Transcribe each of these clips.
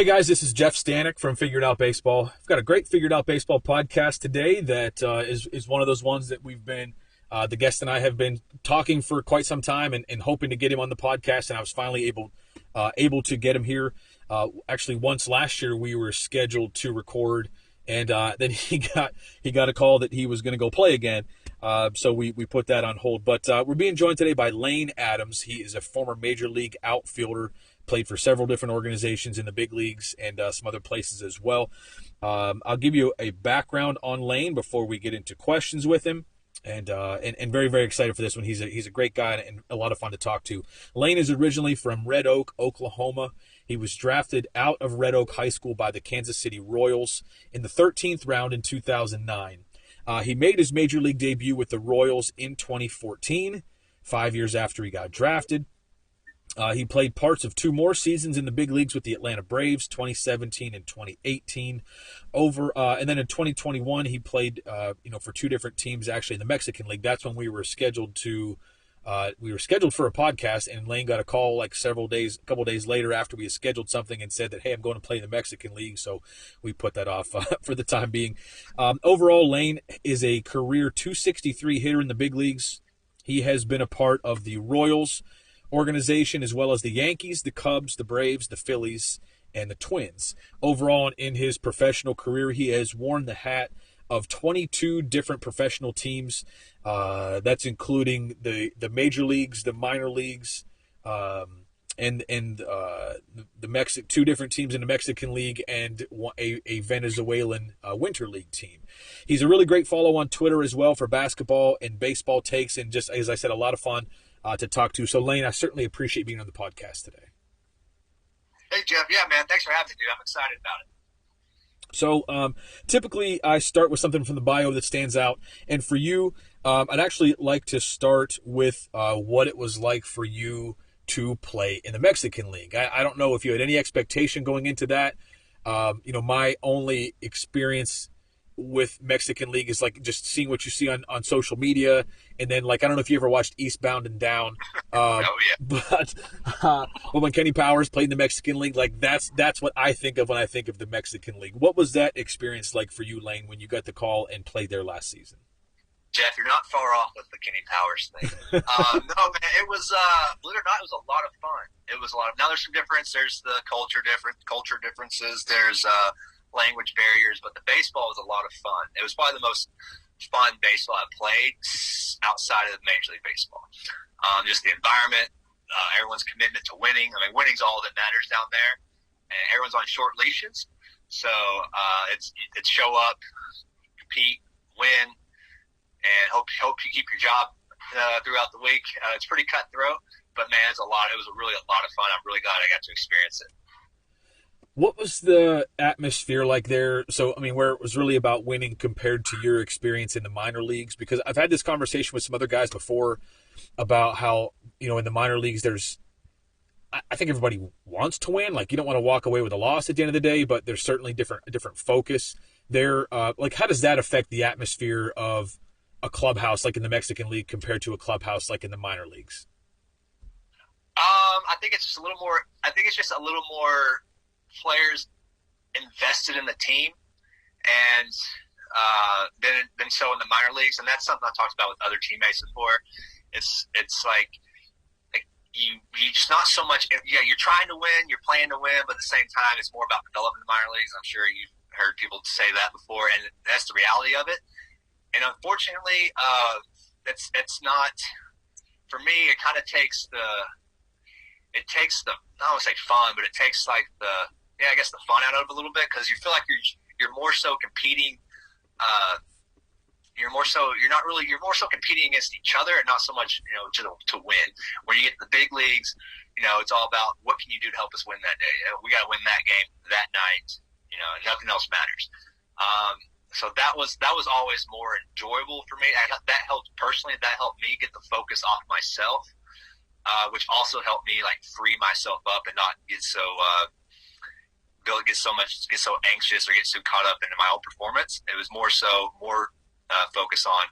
Hey guys, this is Jeff Stanek from Figured Out Baseball. I've got a great Figured Out Baseball podcast today that is one of those ones that we've been, the guest and I have been talking for quite some time and hoping to get him on the podcast, and I was finally able to get him here. Actually, once last year we were scheduled to record, and then he got a call that he was going to go play again. So we put that on hold. But we're being joined today by Lane Adams. He is a former Major League Outfielder, played for several different organizations in the big leagues and some other places as well. I'll give you a background on Lane before we get into questions with him. And very, very excited for this one. He's a great guy and a lot of fun to talk to. Lane is originally from Red Oak, Oklahoma. He was drafted out of Red Oak High School by the Kansas City Royals in the 13th round in 2009. He made his Major League debut with the Royals in 2014, 5 years after he got drafted. He played parts of two more seasons in the big leagues with the Atlanta Braves, 2017 and 2018. And then in 2021, he played, for two different teams actually in the Mexican League. That's when we were scheduled for a podcast, and Lane got a call a couple days later after we had scheduled something and said that, hey, I'm going to play in the Mexican League. So we put that off for the time being. Overall, Lane is a career .263 hitter in the big leagues. He has been a part of the Royals organization as well as the Yankees, the Cubs, the Braves, the Phillies, and the Twins. Overall, in his professional career, he has worn the hat of 22 different professional teams. That's including the major leagues, the minor leagues, and two different teams in the Mexican League and a Venezuelan Winter League team. He's a really great follow on Twitter as well for basketball and baseball takes, and just, as I said, a lot of fun to talk to. So, Lane, I certainly appreciate being on the podcast today. Hey, Jeff. Yeah, man. Thanks for having me, dude. I'm excited about it. So, typically, I start with something from the bio that stands out. And for you, I'd actually like to start with what it was like for you to play in the Mexican League. I don't know if you had any expectation going into that. My only experience with Mexican League is just seeing what you see on social media, and then I don't know if you ever watched Eastbound and Down, Oh yeah. but when Kenny Powers played in the Mexican League, that's what I think of when I think of the Mexican League. What was that experience like for you, Lane, when you got the call and played there last season? Jeff, you're not far off with the Kenny Powers thing. No, man, it was believe it or not, it was a lot of fun. It was a lot of. Now there's some difference. There's the culture differences. There's language barriers, but the baseball was a lot of fun. It was probably the most fun baseball I played outside of Major League Baseball. Just the environment, everyone's commitment to winning. I mean, winning's all that matters down there, and everyone's on short leashes. So it's show up, compete, win, and hope you keep your job throughout the week. It's pretty cutthroat, but man, it was really a lot of fun. I'm really glad I got to experience it. What was the atmosphere like there? So, I mean, where it was really about winning compared to your experience in the minor leagues? Because I've had this conversation with some other guys before about how, in the minor leagues, I think everybody wants to win. You don't want to walk away with a loss at the end of the day, but there's certainly different focus there. How does that affect the atmosphere of a clubhouse in the Mexican League compared to a clubhouse in the minor leagues? I think it's just a little more players invested in the team and than so in the minor leagues, and that's something I talked about with other teammates before. It's like you just not so much. Yeah, you're trying to win, you're playing to win, but at the same time, it's more about developing the minor leagues. I'm sure you've heard people say that before, and that's the reality of it. And unfortunately, it's not for me. It kind of takes the I don't want to say fun, but it takes the fun out of it a little bit, because you feel like you're more so competing. You're more so competing against each other and not so much to win. When you get to the big leagues, it's all about what can you do to help us win that day. We got to win that game that night. Nothing else matters. So that was always more enjoyable for me. That helped personally. That helped me get the focus off myself, which also helped me free myself up and not get so get so anxious or get so caught up into my own performance. It was more focus on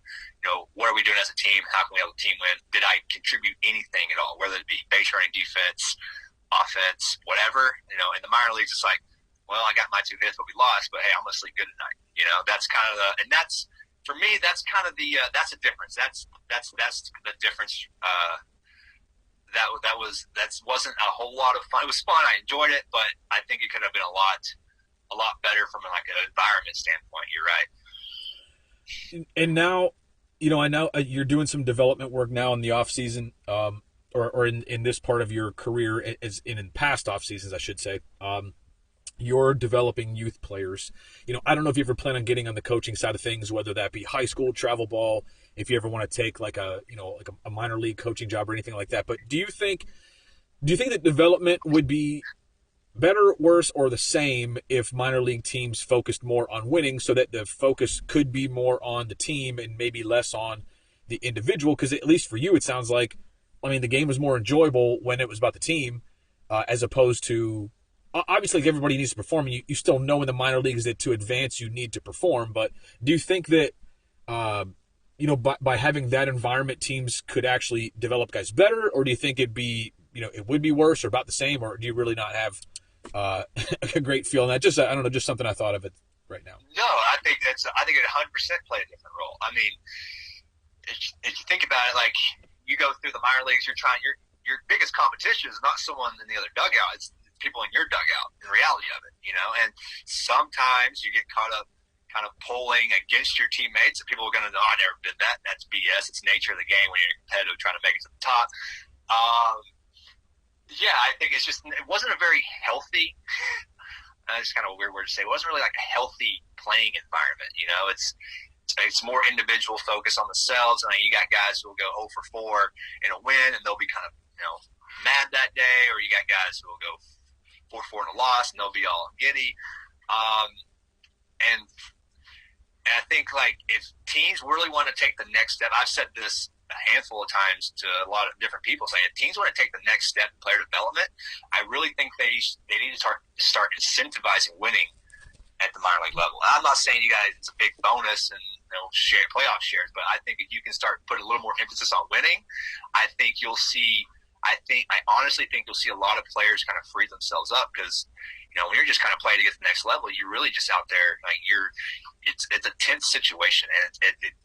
what are we doing as a team? How can we help the team win? Did I contribute anything at all? Whether it be base running, defense, offense, whatever. In the minor leagues, it's well, I got my 2 hits, but we lost. But hey, I'm gonna sleep good tonight. You know, that's kind of and that's for me. That's kind of that's a difference. That's the difference. That wasn't a whole lot of fun. It was fun. I enjoyed it, but I think it could have been a lot better from like an environment standpoint. You're right. And now, I know you're doing some development work now in the off season, or in this part of your career, as in past off seasons, I should say. You're developing youth players. I don't know if you ever plan on getting on the coaching side of things, whether that be high school, travel ball, if you ever want to take like a minor league coaching job or anything like that. But do you think that development would be better, worse, or the same if minor league teams focused more on winning, so that the focus could be more on the team and maybe less on the individual? Because at least for you, it sounds like, the game was more enjoyable when it was about the team, as opposed to, obviously everybody needs to perform. And you still know in the minor leagues that to advance you need to perform. But do you think that, by having that environment, teams could actually develop guys better, or do you think it would be worse or about the same, or do you really not have a great feel on that? Just, I don't know, just something I thought of it right now. No, I think it 100% play a different role. If you think about it, like you go through the minor leagues, your biggest competition is not someone in the other dugout. It's people in your dugout, in reality of it, and sometimes you get caught up kind of pulling against your teammates, and people are going to know, I never did that. That's BS. It's nature of the game when you're competitive trying to make it to the top. Yeah, I think it wasn't a very healthy, it's kind of a weird word to say, it wasn't really like a healthy playing environment. It's more individual focus on themselves. You got guys who will go 0 for 4 in a win, and they'll be kind of, mad that day, or you got guys who will go 4 for 4 in a loss, and they'll be all giddy. And I think, like, if teams really want to take the next step, I've said this a handful of times to a lot of different people, saying if teams want to take the next step in player development, I really think they need to start incentivizing winning at the minor league level. I'm not saying you guys it's a big bonus and share playoff shares, but I think if you can start putting a little more emphasis on winning, I think you'll see. I honestly think you'll see a lot of players kind of free themselves up, because when you're just kind of playing to get to the next level, you're really just out there like it's a tense situation, and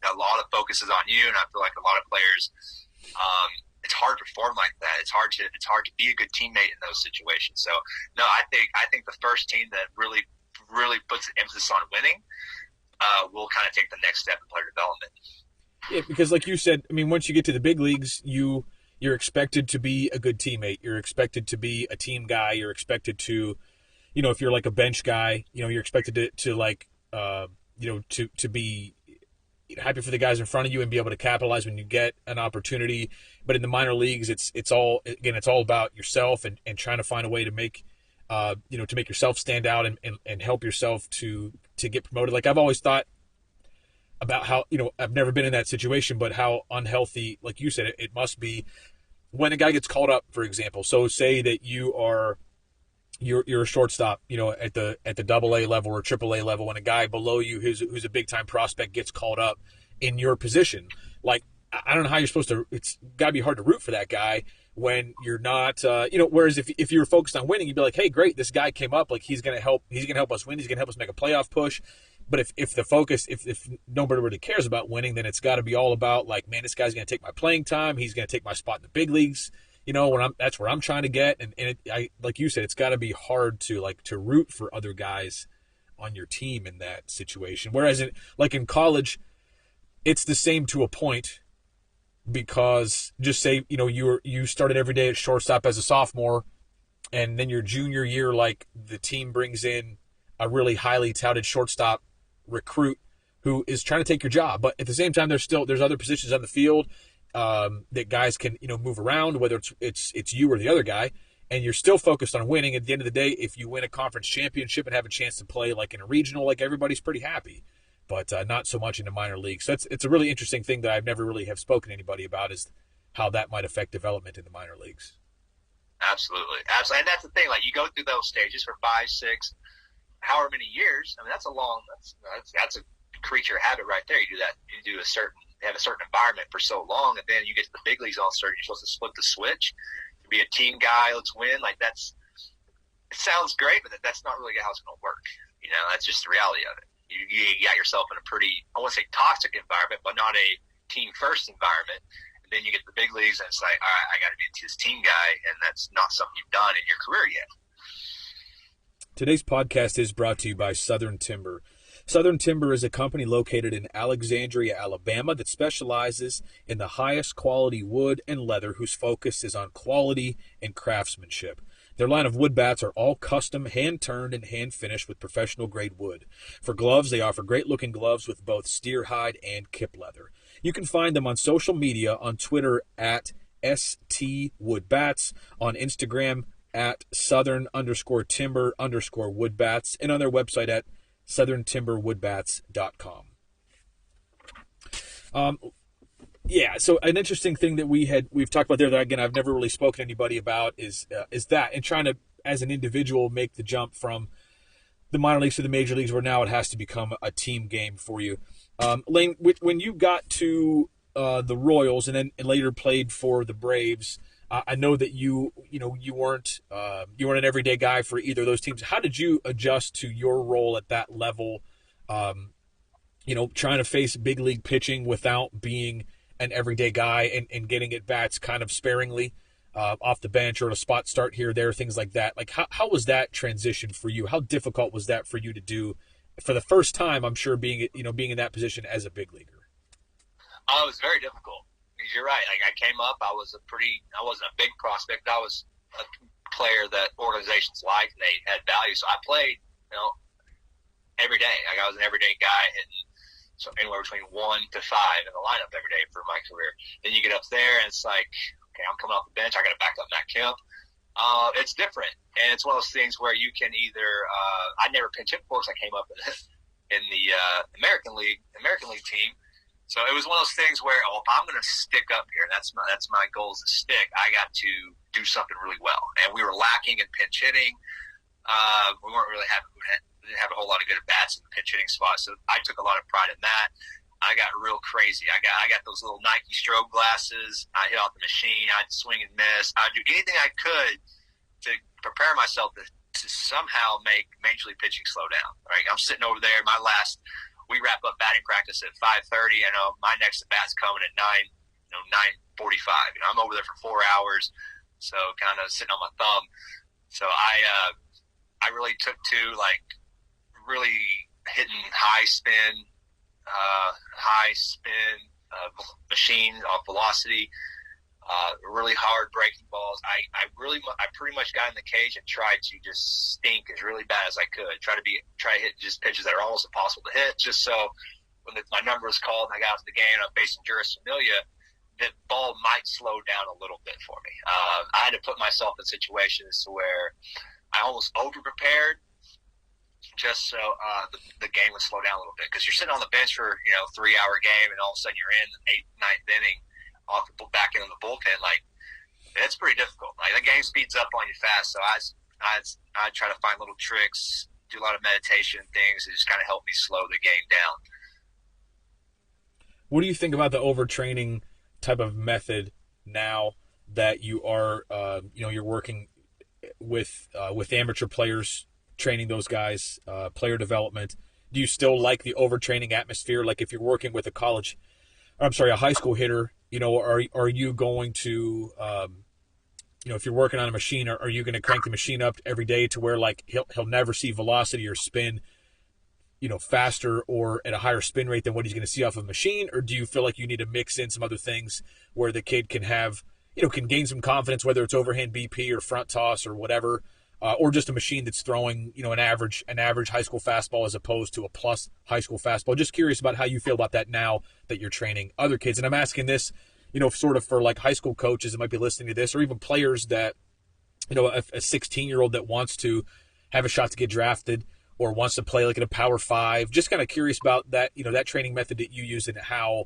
a lot of focus is on you. And I feel like a lot of players, it's hard to perform like that. It's hard to be a good teammate in those situations. So no, I think the first team that really puts an emphasis on winning will kind of take the next step in player development. Yeah, because like you said, once you get to the big leagues, you're expected to be a good teammate. You're expected to be a team guy. You're expected to, if you're like a bench guy, you're expected to like, to be happy for the guys in front of you and be able to capitalize when you get an opportunity. But in the minor leagues, it's all about yourself and trying to find a way to make, to make yourself stand out and help yourself to get promoted. Like I've always thought about how, I've never been in that situation, but how unhealthy, like you said, it must be when a guy gets called up, for example. So say that you're a shortstop, at the AA level or AAA level, when a guy below you who's a big time prospect gets called up in your position. Like, I don't know how you're supposed to. It's got to be hard to root for that guy when you're not. Whereas if you were focused on winning, you'd be like, hey, great, this guy came up. Like he's gonna help us win. He's gonna help us make a playoff push. But if the focus, if nobody really cares about winning, then it's got to be all about like, man, this guy's gonna take my playing time. He's gonna take my spot in the big leagues. That's where I'm trying to get. And like you said, it's got to be hard to root for other guys on your team in that situation. Whereas in college, it's the same to a point, because just say, you started every day at shortstop as a sophomore, and then your junior year, like the team brings in a really highly touted shortstop recruit who is trying to take your job. But at the same time, there's other positions on the field that guys can, move around, whether it's you or the other guy, and you're still focused on winning. At the end of the day, if you win a conference championship and have a chance to play like in a regional, like everybody's pretty happy, but not so much in the minor league. So it's a really interesting thing that I've never really have spoken to anybody about, is how that might affect development in the minor leagues. Absolutely. And that's the thing, like you go through those stages for 5, 6, however many years. That's a creature habit right there. You do that, have a certain environment for so long, and then you get to the big leagues all of a sudden, you're supposed to flip the switch, be a team guy, let's win. Like that's it sounds great, but that's not really how it's going to work. You know, that's just the reality of it. You got yourself in a pretty, I won't say toxic environment, but not a team first environment. And then you get to the big leagues and it's like, all right, I got to be this team guy. And that's not something you've done in your career yet. Today's podcast is brought to you by Southern Timber. Southern Timber is a company located in Alexandria, Alabama that specializes in the highest quality wood and leather whose focus is on quality and craftsmanship. Their line of wood bats are all custom, hand-turned, and hand-finished with professional-grade wood. For gloves, they offer great-looking gloves with both steer hide and kip leather. You can find them on social media on Twitter at STWoodBats, on Instagram at Southern_Timber_Woodbats, and on their website at southerntimberwoodbats.com. Yeah, so an interesting thing that we've talked about there that, again, I've never really spoken to anybody about is that, and trying to, as an individual, make the jump from the minor leagues to the major leagues, where now it has to become a team game for you. Lane, when you got to the Royals and later played for the Braves, I know that you weren't an everyday guy for either of those teams. How did you adjust to your role at that level? Trying to face big league pitching without being an everyday guy and getting at bats kind of sparingly off the bench or a spot start here or there, things like that. Like how was that transition for you? How difficult was that for you to do for the first time? I'm sure being in that position as a big leaguer. Oh, it was very difficult. Because you're right. Like I came up, I wasn't a big prospect. I was a player that organizations liked and they had value. So I played, every day. Like I was an everyday guy hitting so anywhere between 1 to 5 in the lineup every day for my career. Then you get up there and it's like, okay, I'm coming off the bench. I got to back up Matt Kemp. It's different, and it's one of those things where you can either. I never pinch hit before because I came up in the American League team. So it was one of those things where, if I'm going to stick up here, that's my goal is to stick. I got to do something really well, and we were lacking in pinch hitting. We weren't really we didn't have a whole lot of good at bats in the pinch hitting spot, so I took a lot of pride in that. I got real crazy. I got those little Nike strobe glasses. I hit off the machine. I'd swing and miss. I'd do anything I could to prepare myself to somehow make Major League pitching slow down. Right? I'm sitting over there. We wrap up batting practice at 5:30. My next at bat's coming at 9:45. I'm over there for 4 hours, so kind of sitting on my thumb. So I really took to really hitting high spin machine off velocity, really hard breaking balls. I pretty much got in the cage and tried to just stink as really bad as I could. Try to hit just pitches that are almost impossible to hit, just so when my number was called and I got out of the game and I'm facing Juris Familia, that ball might slow down a little bit for me. I had to put myself in situations to where I almost over-prepared just so the game would slow down a little bit. Because you're sitting on the bench for 3-hour game and all of a sudden you're in the 8th, 9th inning off the back end of the bullpen. Like, it's pretty difficult. Like, the game speeds up on you fast. So I try to find little tricks, do a lot of meditation things to just kind of help me slow the game down. What do you think about the overtraining type of method now that you are, you're working with amateur players, training those guys, player development? Do you still like the overtraining atmosphere? Like if you're working with a high school hitter, are you going to, if you're working on a machine, are you going to crank the machine up every day to where like he'll never see velocity or spin, faster or at a higher spin rate than what he's going to see off of a machine? Or do you feel like you need to mix in some other things where the kid can have, can gain some confidence, whether it's overhand BP or front toss or whatever, or just a machine that's throwing, an average high school fastball as opposed to a plus high school fastball? Just curious about how you feel about that now that you're training other kids. And I'm asking this, sort of for like high school coaches that might be listening to this, or even players that, a 16-year-old that wants to have a shot to get drafted or wants to play like in a Power 5. Just kind of curious about that, that training method that you use and how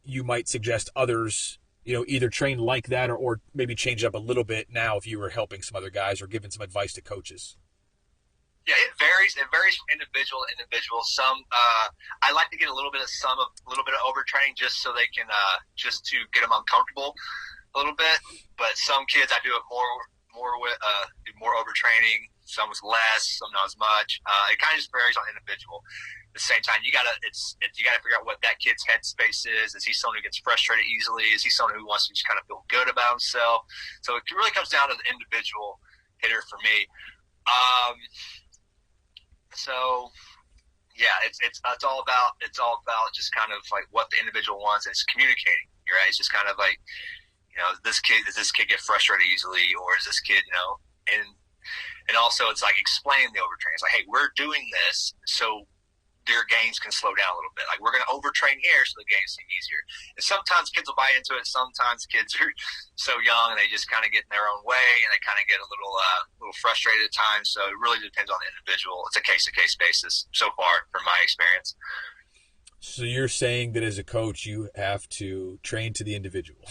you might suggest others, either train like that or maybe change it up a little bit now if you were helping some other guys or giving some advice to coaches. Yeah, it varies. It varies from individual to individual. Some I like to get a little bit of overtraining just so they can just to get them uncomfortable a little bit. But some kids I do it more with do more overtraining some was less, some not as much. It kind of just varies on individual. At the same time, you gotta figure out what that kid's headspace is. Is he someone who gets frustrated easily? Is he someone who wants to just kind of feel good about himself? So it really comes down to the individual hitter for me. So yeah, it's all about just kind of like what the individual wants. It's communicating, right? It's just kind of like, does this kid get frustrated easily, or is this kid, and also it's like explaining the overtraining. It's like, hey, we're doing this so their games can slow down a little bit. Like, we're going to overtrain here so the games seem easier. And sometimes kids will buy into it. Sometimes kids are so young and they just kind of get in their own way and they kind of get a little frustrated at times. So it really depends on the individual. It's a case-to-case basis so far from my experience. So you're saying that as a coach, you have to train to the individual.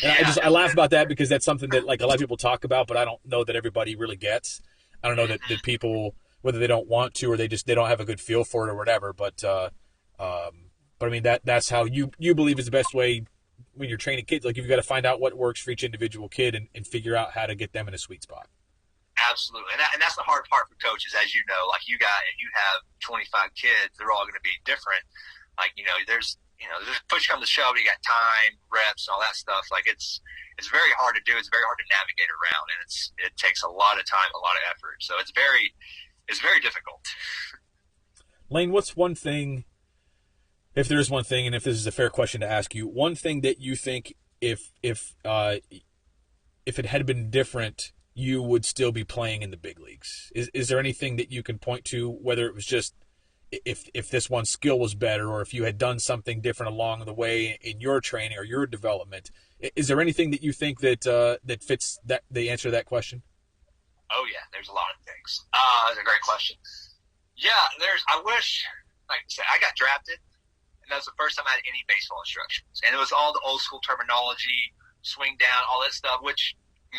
Yeah. I laugh about that because that's something that like a lot of people talk about, but I don't know that everybody really gets. I don't know that people, whether they don't want to or they don't have a good feel for it or whatever. But I mean that's how you believe is the best way when you're training kids. Like, you've got to find out what works for each individual kid and figure out how to get them in a sweet spot. Absolutely, and that's the hard part for coaches, as you know. Like, if you have 25 kids, they're all going to be different. Like, there's push come to shove, you got time, reps, and all that stuff. Like, it's very hard to do. It's very hard to navigate around, and it takes a lot of time, a lot of effort. So it's very difficult. Lane, what's one thing, if there is one thing, and if this is a fair question to ask you, one thing that you think if it had been different, you would still be playing in the big leagues? Is there anything that you can point to, whether it was just if this one skill was better, or if you had done something different along the way in your training or your development? Is there anything that you think that fits the answer to that question? Oh yeah, there's a lot of things. That's a great question. Yeah, I wish, like I said, I got drafted, and that was the first time I had any baseball instructions, and it was all the old school terminology, swing down, all that stuff, which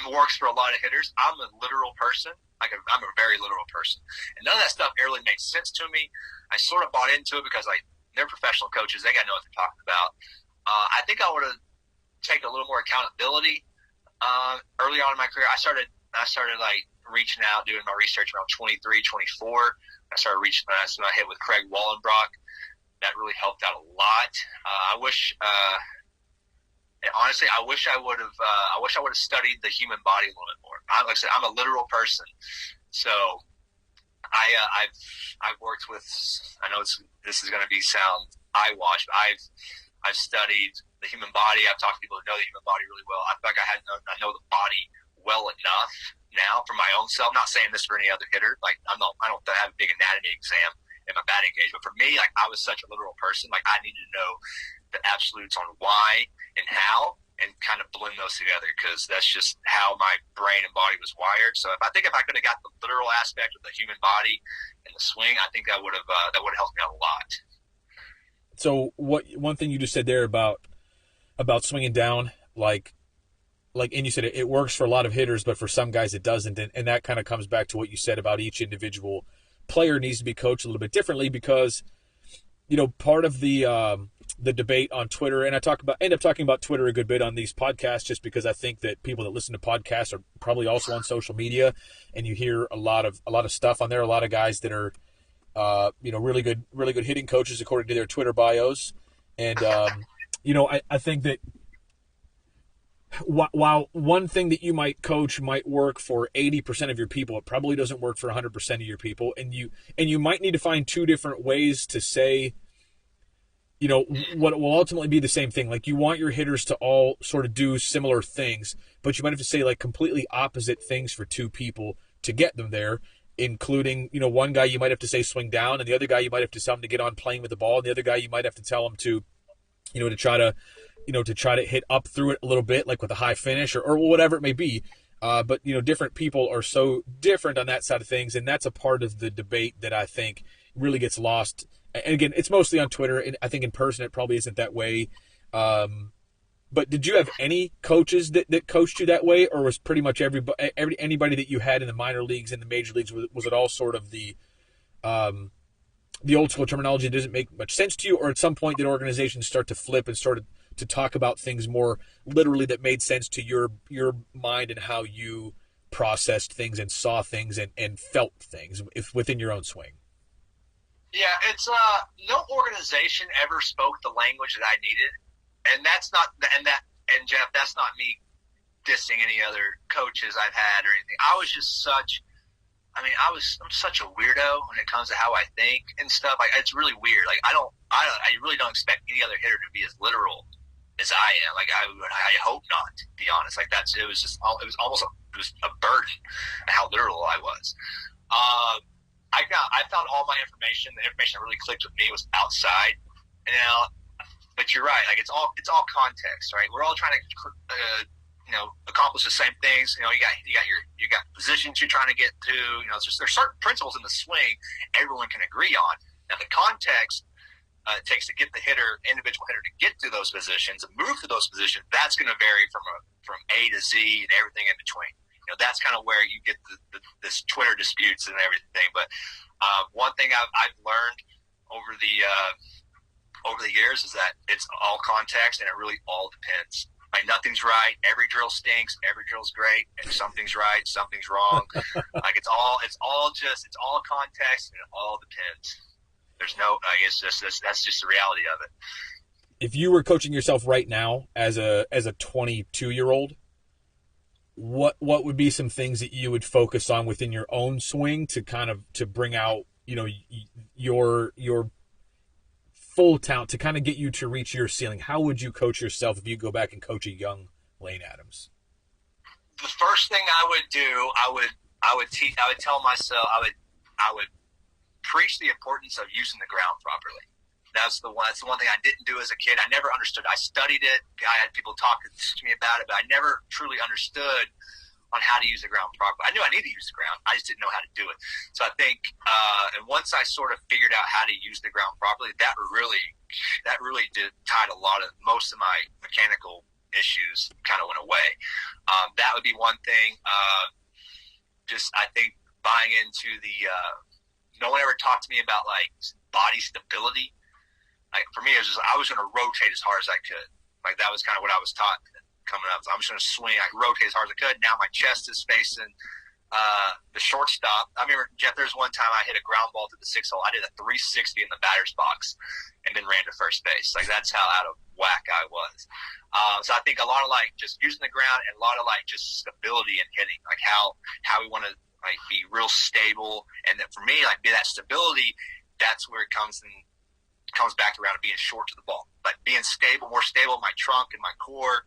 works for a lot of hitters. I'm a literal person. I'm a very literal person, and none of that stuff really made sense to me. I sort of bought into it because they're professional coaches; they got to know what they're talking about. I think I would have taken a little more accountability early on in my career. I started like reaching out, doing my research around 23, 24. I started reaching. That's when I hit with Craig Wallenbrock. That really helped out a lot. Honestly, I wish I would have studied the human body a little bit more. Like I said, I'm a literal person, so I've worked with. I know this is going to sound eyewash, but I've studied the human body. I've talked to people who know the human body really well. I feel like I know the body well enough now for my own self. I'm not saying this for any other hitter. Like, I don't have a big anatomy exam in my batting cage, but for me, like, I was such a literal person. Like, I needed to know the absolutes on why and how, and kind of blend those together, because that's just how my brain and body was wired. So if I could have got the literal aspect of the human body and the swing, I think that would have helped me out a lot. So one thing you just said there about swinging down, like, and you said it works for a lot of hitters, but for some guys it doesn't, and that kind of comes back to what you said about each individual player needs to be coached a little bit differently, because part of the debate on Twitter, and I end up talking about Twitter a good bit on these podcasts, just because I think that people that listen to podcasts are probably also on social media, and you hear a lot of stuff on there. A lot of guys that are really good hitting coaches according to their Twitter bios, and I think that while one thing that you might coach might work for 80% of your people, it probably doesn't work for 100% of your people, and you might need to find two different ways to say what will ultimately be the same thing. Like, you want your hitters to all sort of do similar things, but you might have to say like completely opposite things for two people to get them there, including, one guy you might have to say swing down, and the other guy you might have to tell him to get on playing with the ball, and the other guy you might have to tell him to, to try to hit up through it a little bit, like with a high finish or whatever it may be. But different people are so different on that side of things, and that's a part of the debate that I think really gets lost. And again, it's mostly on Twitter, and I think in person it probably isn't that way. But did you have any coaches that coached you that way, or was pretty much anybody that you had in the minor leagues and the major leagues, was it all sort of the old school terminology that doesn't make much sense to you, or at some point did organizations start to flip and started to talk about things more literally that made sense to your mind and how you processed things and saw things and felt things within your own swing? Yeah, it's no organization ever spoke the language that I needed, and that's not and Jeff, that's not me dissing any other coaches I've had or anything. I'm such a weirdo when it comes to how I think and stuff. Like, it's really weird. Like, I really don't expect any other hitter to be as literal as I am. Like, I hope not, to be honest. Like, it was a burden how literal I was. I found all my information. The information that really clicked with me was outside. But you're right. Like, it's all context, right? We're all trying to, accomplish the same things. You got positions you're trying to get to. There's certain principles in the swing everyone can agree on. Now, the context it takes to get the individual hitter to get to those positions and move to those positions, that's going to vary from A to Z and everything in between. That's kind of where you get this Twitter disputes and everything. But one thing I've learned over the years is that it's all context, and it really all depends. Like, nothing's right. Every drill stinks. Every drill's great. If something's right, something's wrong. Like, it's all context, and it all depends. There's no. I guess that's just the reality of it. If you were coaching yourself right now as a 22-year-old, what would be some things that you would focus on within your own swing to bring out your full talent, to kind of get you to reach your ceiling? How would you coach yourself if you go back and coach a young Lane Adams? The first thing I would do, I would tell myself, I would preach the importance of using the ground properly. That's the one thing I didn't do as a kid. I never understood. I studied it. I had people talk to me about it, but I never truly understood on how to use the ground properly. I knew I needed to use the ground. I just didn't know how to do it. So I think, and once I sort of figured out how to use the ground properly, that really did tide most of my mechanical issues kind of went away. That would be one thing. I think buying into no one ever talked to me about like body stability. Like, for me, it was just, I was going to rotate as hard as I could. Like, that was kind of what I was taught coming up. So I'm just going to swing. I could rotate as hard as I could. Now my chest is facing the shortstop. I remember, Jeff, there's one time I hit a ground ball to the 6 hole. I did a 360 in the batter's box and then ran to first base. Like, that's how out of whack I was. So I think a lot of like just using the ground and a lot of like just stability in hitting, like how we want to like be real stable. And then for me, like, be that stability, that's where it comes back around to being short to the ball. Like, being more stable in my trunk and my core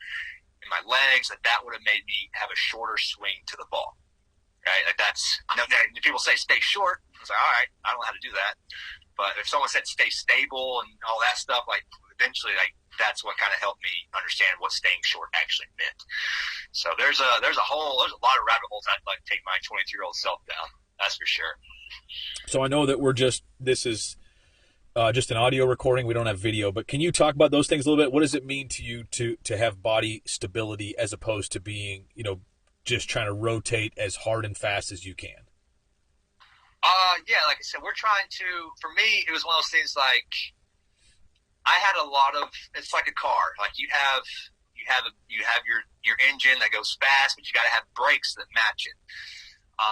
and my legs, that would have made me have a shorter swing to the ball. Right? Like, people say stay short. I was like, all right, I don't know how to do that. But if someone said stay stable and all that stuff, like, eventually, like, that's what kind of helped me understand what staying short actually meant. So there's a lot of rabbit holes I'd like to take my 22-year-old self down. That's for sure. So I know that this is just an audio recording. We don't have video, but can you talk about those things a little bit? What does it mean to you to have body stability as opposed to being, just trying to rotate as hard and fast as you can? Yeah, like I said, for me, it was one of those things like, I had a lot of, it's like a car. Like, you have your engine that goes fast, but you got to have brakes that match it.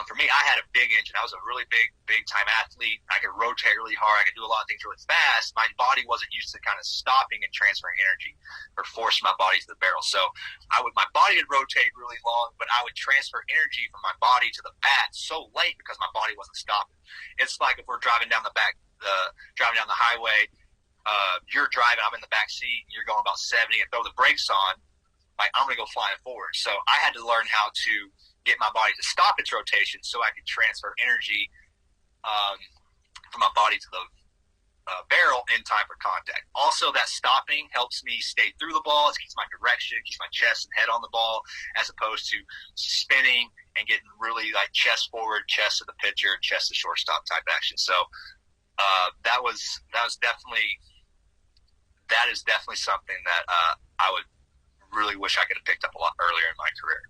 For me, I had a big engine. I was a really big time athlete. I could rotate really hard. I could do a lot of things really fast. My body wasn't used to kind of stopping and transferring energy or forcing my body to the barrel. So my body would rotate really long, but I would transfer energy from my body to the bat so late because my body wasn't stopping. It's like if we're driving down the highway, you're driving, I'm in the back seat, you're going about 70 and throw the brakes on, like, I'm going to go flying forward. So I had to learn how to get my body to stop its rotation so I could transfer energy from my body to the barrel in time for contact. Also, that stopping helps me stay through the ball. It keeps my direction, keeps my chest and head on the ball, as opposed to spinning and getting really like chest forward, chest to the pitcher, chest to shortstop type action. So that is definitely something that I would really wish I could have picked up a lot earlier in my career.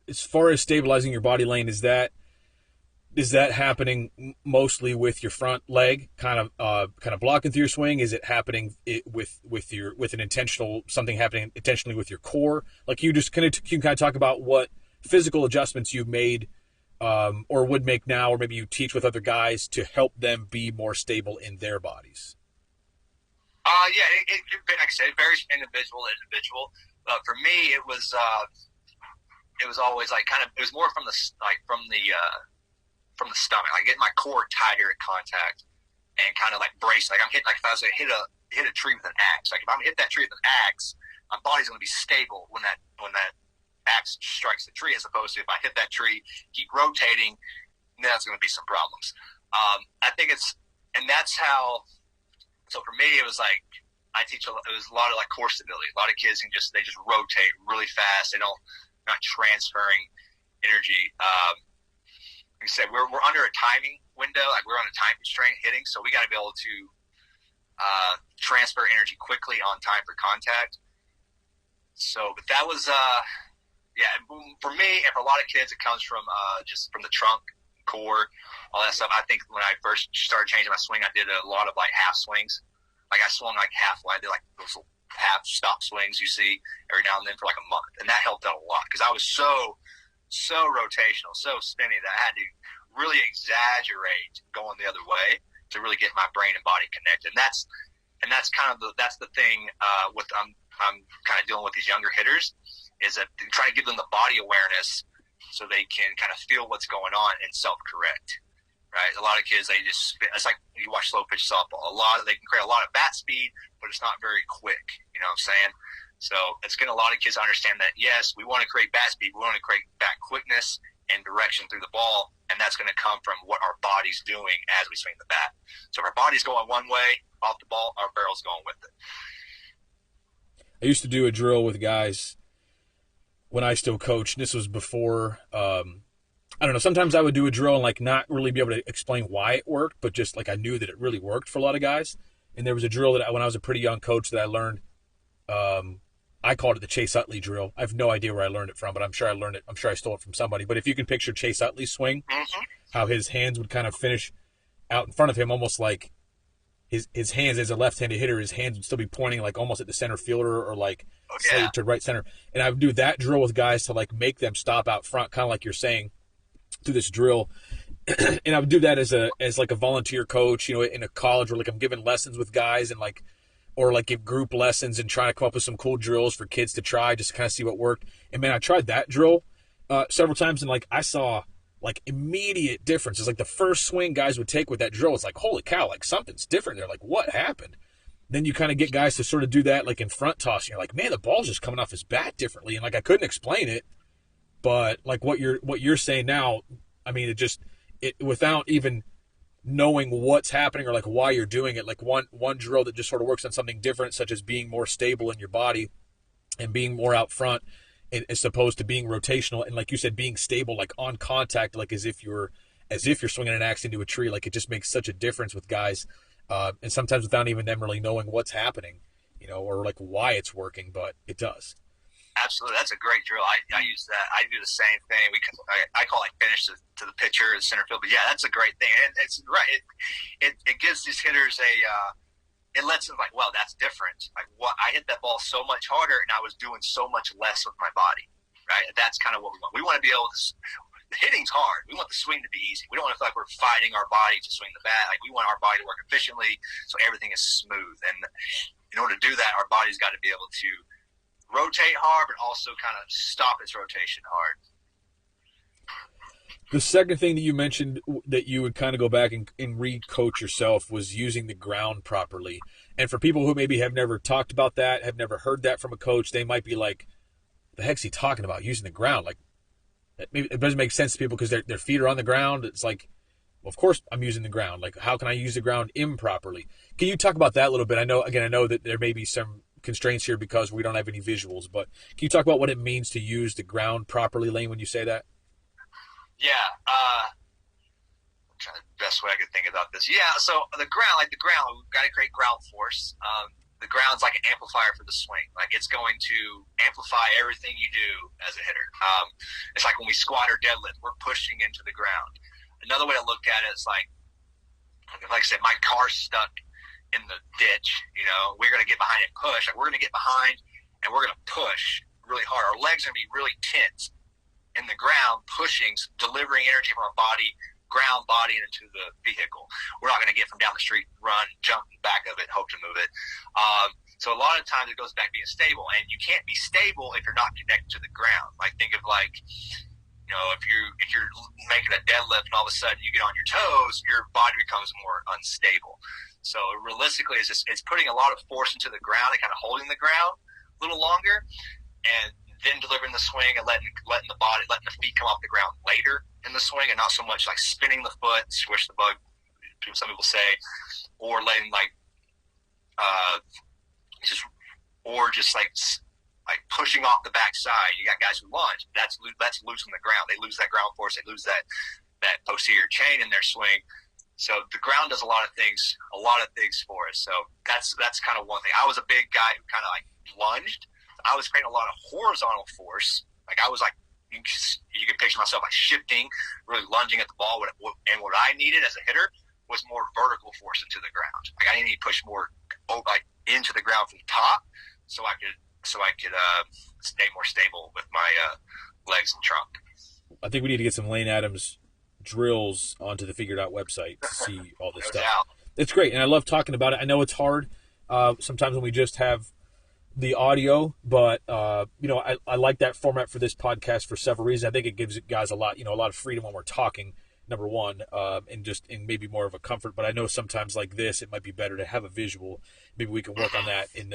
As far as stabilizing your body, Lane, is that happening mostly with your front leg, kind of blocking through your swing? Is it happening with something happening intentionally with your core? Like, you can kind of talk about what physical adjustments you've made or would make now, or maybe you teach with other guys to help them be more stable in their bodies? Yeah, like I said, it varies from individual to individual. For me, it was always like it was more from the stomach, like getting my core tighter at contact and kind of like brace. Like I'm hitting, like if I was to hit a tree with an axe, like if I'm gonna hit that tree with an axe, my body's going to be stable when that axe strikes the tree, as opposed to if I hit that tree, keep rotating, then that's going to be some problems. I think that's how. So for me, it was like it was a lot of like core stability. A lot of kids they just rotate really fast. They're not transferring energy. Like I said, we're under a timing window. Like we're on a time constraint hitting, so we got to be able to transfer energy quickly on time for contact. So, but that was for me and for a lot of kids, it comes from just from the trunk, core, all that stuff. I think when I first started changing my swing, I did a lot of like half swings. Like I swung like halfway. I did like those little half stop swings you see every now and then for like a month, and that helped out a lot because I was so rotational, so spinny that I had to really exaggerate going the other way to really get my brain and body connected. And that's kind of the thing with I'm kind of dealing with these younger hitters, is that they try to give them the body awareness so they can kind of feel what's going on and self-correct. Right, a lot of kids, they just spin. It's like you watch slow pitch softball. They can create a lot of bat speed, but it's not very quick. You know what I'm saying? So it's getting a lot of kids to understand that yes, we want to create bat speed, we want to create bat quickness and direction through the ball, and that's going to come from what our body's doing as we swing the bat. So if our body's going one way off the ball, our barrel's going with it. I used to do a drill with guys when I still coached. This was before. I don't know, sometimes I would do a drill and like not really be able to explain why it worked, but just like I knew that it really worked for a lot of guys. And there was a drill that when I was a pretty young coach that I learned, I called it the Chase Utley drill. I have no idea where I learned it from, but I'm sure I learned it. I'm sure I stole it from somebody. But if you can picture Chase Utley's swing, how his hands would kind of finish out in front of him, almost like his hands, as a left-handed hitter, his hands would still be pointing like almost at the center fielder or like slated to right center. And I would do that drill with guys to like make them stop out front, kind of like you're saying, through this drill. And I would do that as like a volunteer coach, in a college where like I'm giving lessons with guys and like, or like give group lessons and trying to come up with some cool drills for kids to try just to kind of see what worked. And man, I tried that drill several times, and like I saw like immediate differences. Like the first swing guys would take with that drill, it's like, holy cow, like something's different there. Like what happened? Then you kind of get guys to sort of do that like in front toss, and you're like, man, the ball's just coming off his bat differently. And like I couldn't explain it. But like what you're saying now, I mean, it without even knowing what's happening or like why you're doing it, like one drill that just sort of works on something different, such as being more stable in your body and being more out front, as opposed to being rotational, and like you said, being stable, like on contact, like as if you're swinging an axe into a tree. Like it just makes such a difference with guys, and sometimes without even them really knowing what's happening, or like why it's working, but it does. Absolutely, that's a great drill. I use that. I do the same thing. I call it finish to the pitcher in center field. But yeah, that's a great thing. And it's right. It gives these hitters it lets them like, well, that's different. Like I hit that ball so much harder, and I was doing so much less with my body. Right. That's kind of what we want. We want to be able to. The hitting's hard. We want the swing to be easy. We don't want to feel like we're fighting our body to swing the bat. Like we want our body to work efficiently, so everything is smooth. And in order to do that, our body's got to be able to rotate hard, but also kind of stop its rotation hard. The second thing that you mentioned that you would kind of go back and re-coach yourself was using the ground properly. And for people who maybe have never talked about that, have never heard that from a coach, they might be like, the heck's he talking about, using the ground? Like, it doesn't make sense to people because their feet are on the ground. It's like, well, of course I'm using the ground. Like, how can I use the ground improperly? Can you talk about that a little bit? I know that there may be some constraints here because we don't have any visuals, but can you talk about what it means to use the ground properly, Lane, when you say that? Yeah, I'm trying the best way I could think about this. Yeah, so the ground, we've got to create ground force. The ground's like an amplifier for the swing. Like it's going to amplify everything you do as a hitter. It's like when we squat or deadlift, we're pushing into the ground. Another way to look at it is like I said, my car's stuck in the ditch, we're going to get behind and push. Like we're going to get behind and we're going to push really hard. Our legs are going to be really tense in the ground, pushing, delivering energy from a ground body into the vehicle. We're not going to get from down the street, run, jump back of it, hope to move it. So a lot of times it goes back to being stable, and you can't be stable if you're not connected to the ground. Like, think of like, you know, if you're making a deadlift and all of a sudden you get on your toes, your body becomes more unstable. So realistically, it's putting a lot of force into the ground and kind of holding the ground a little longer, and then delivering the swing and letting the feet come off the ground later in the swing, and not so much like spinning the foot, squish the bug, some people say, or letting just like pushing off the backside. You got guys who lunge. That's losing the ground. They lose that ground force. They lose that posterior chain in their swing. So the ground does a lot of things for us. So that's kind of one thing. I was a big guy who kind of like lunged. I was creating a lot of horizontal force. Like, I was like, you can picture myself like shifting, really lunging at the ball. And what I needed as a hitter was more vertical force into the ground. Like, I needed to push more like into the ground from the top, so I could stay more stable with my legs and trunk. I think we need to get some Lane Adams drills onto the Figured Out website to see all this stuff. It's great, and I love talking about it. I know it's hard sometimes when we just have the audio, but I like that format for this podcast for several reasons. I think it gives guys a lot of freedom when we're talking, number one, and maybe more of a comfort. But I know sometimes like this, it might be better to have a visual. Maybe we can work on that in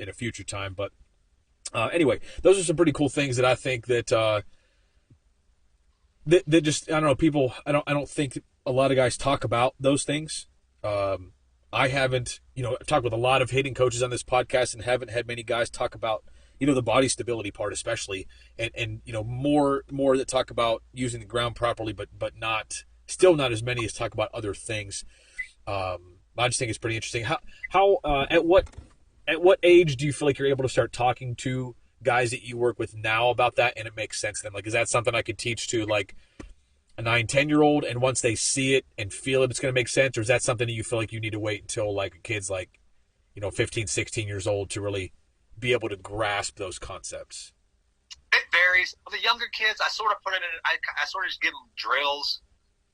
a future time. But anyway, those are some pretty cool things that I think that just, I don't know, people, I don't think a lot of guys talk about those things. I haven't, I've talked with a lot of hitting coaches on this podcast and haven't had many guys talk about, the body stability part especially, and more that talk about using the ground properly, but still not as many as talk about other things. I just think it's pretty interesting. How at what age do you feel like you're able to start talking to guys that you work with now about that, and it makes sense to them? Like, is that something I could teach to like a 9-10-year-old, and once they see it and feel it, it's going to make sense? Or is that something that you feel like you need to wait until like a kid's like, 15, 16 years old to really be able to grasp those concepts? It varies. With the younger kids, I sort of put it in, I sort of just give them drills,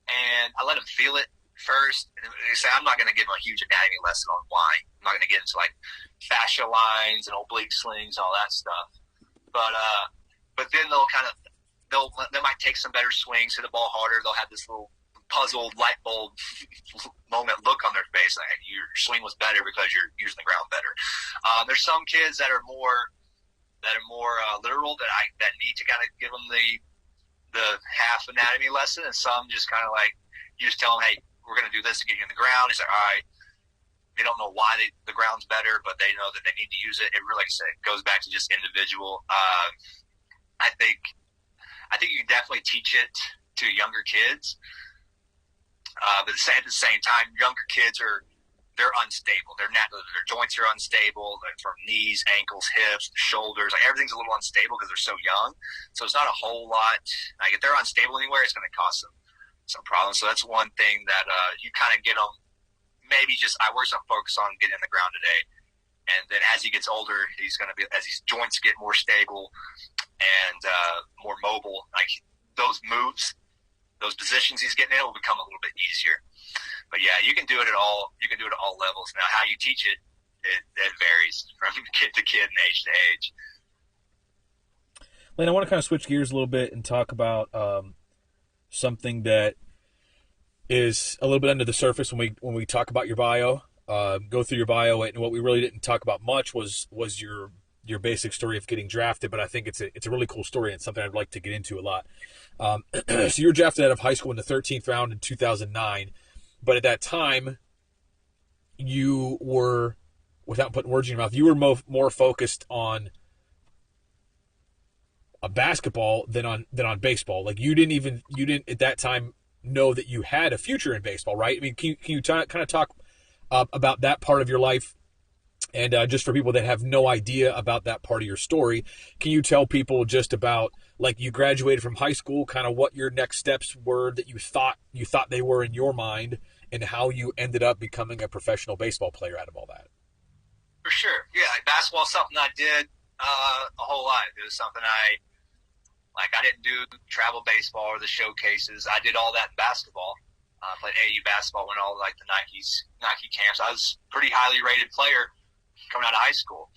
and I let them feel it first. And they say, I'm not going to give them a huge anatomy lesson on why. I'm not going to get into like fascia lines and oblique slings and all that stuff. But then they might take some better swings, hit the ball harder. They'll have this little puzzled light bulb moment look on their face, like your swing was better because you're using the ground better. There's some kids that are more literal that need to kind of give them the half anatomy lesson, and some just kind of like you just tell them, hey, we're going to do this to get you in the ground. He's like, all right. They don't know why the ground's better, but they know that they need to use it. It really, like I say, goes back to just individual. I think you can definitely teach it to younger kids. But at the same time, younger kids they're unstable. Their joints are unstable, like from knees, ankles, hips, shoulders. Like everything's a little unstable because they're so young. So it's not a whole lot. Like if they're unstable anywhere, it's going to cause some problems. So that's one thing that you kind of get them. Maybe just we're going to focus on getting in the ground today, and then as he gets older, as his joints get more stable and more mobile, like those moves, those positions he's getting in will become a little bit easier. But yeah, you can do it at all. You can do it at all levels. Now, how you teach it varies from kid to kid and age to age. Lane, I want to kind of switch gears a little bit and talk about something that is a little bit under the surface when we talk about your bio. Go through your bio, and what we really didn't talk about much was your basic story of getting drafted. But I think it's a really cool story and something I'd like to get into a lot. So you were drafted out of high school in the 13th round in 2009, but at that time you were, without putting words in your mouth, you were more focused on a basketball than on baseball. Like you didn't at that time know that you had a future in baseball, right? I mean, can you kind of talk about that part of your life? And just for people that have no idea about that part of your story, can you tell people just about, like, you graduated from high school, kind of what your next steps were that you thought they were in your mind, and how you ended up becoming a professional baseball player out of all that? For sure. Yeah, basketball is something I did a whole lot. It was something Like, I didn't do travel baseball or the showcases. I did all that in basketball. Played AAU basketball, went all like the Nike camps. I was a pretty highly rated player coming out of high school.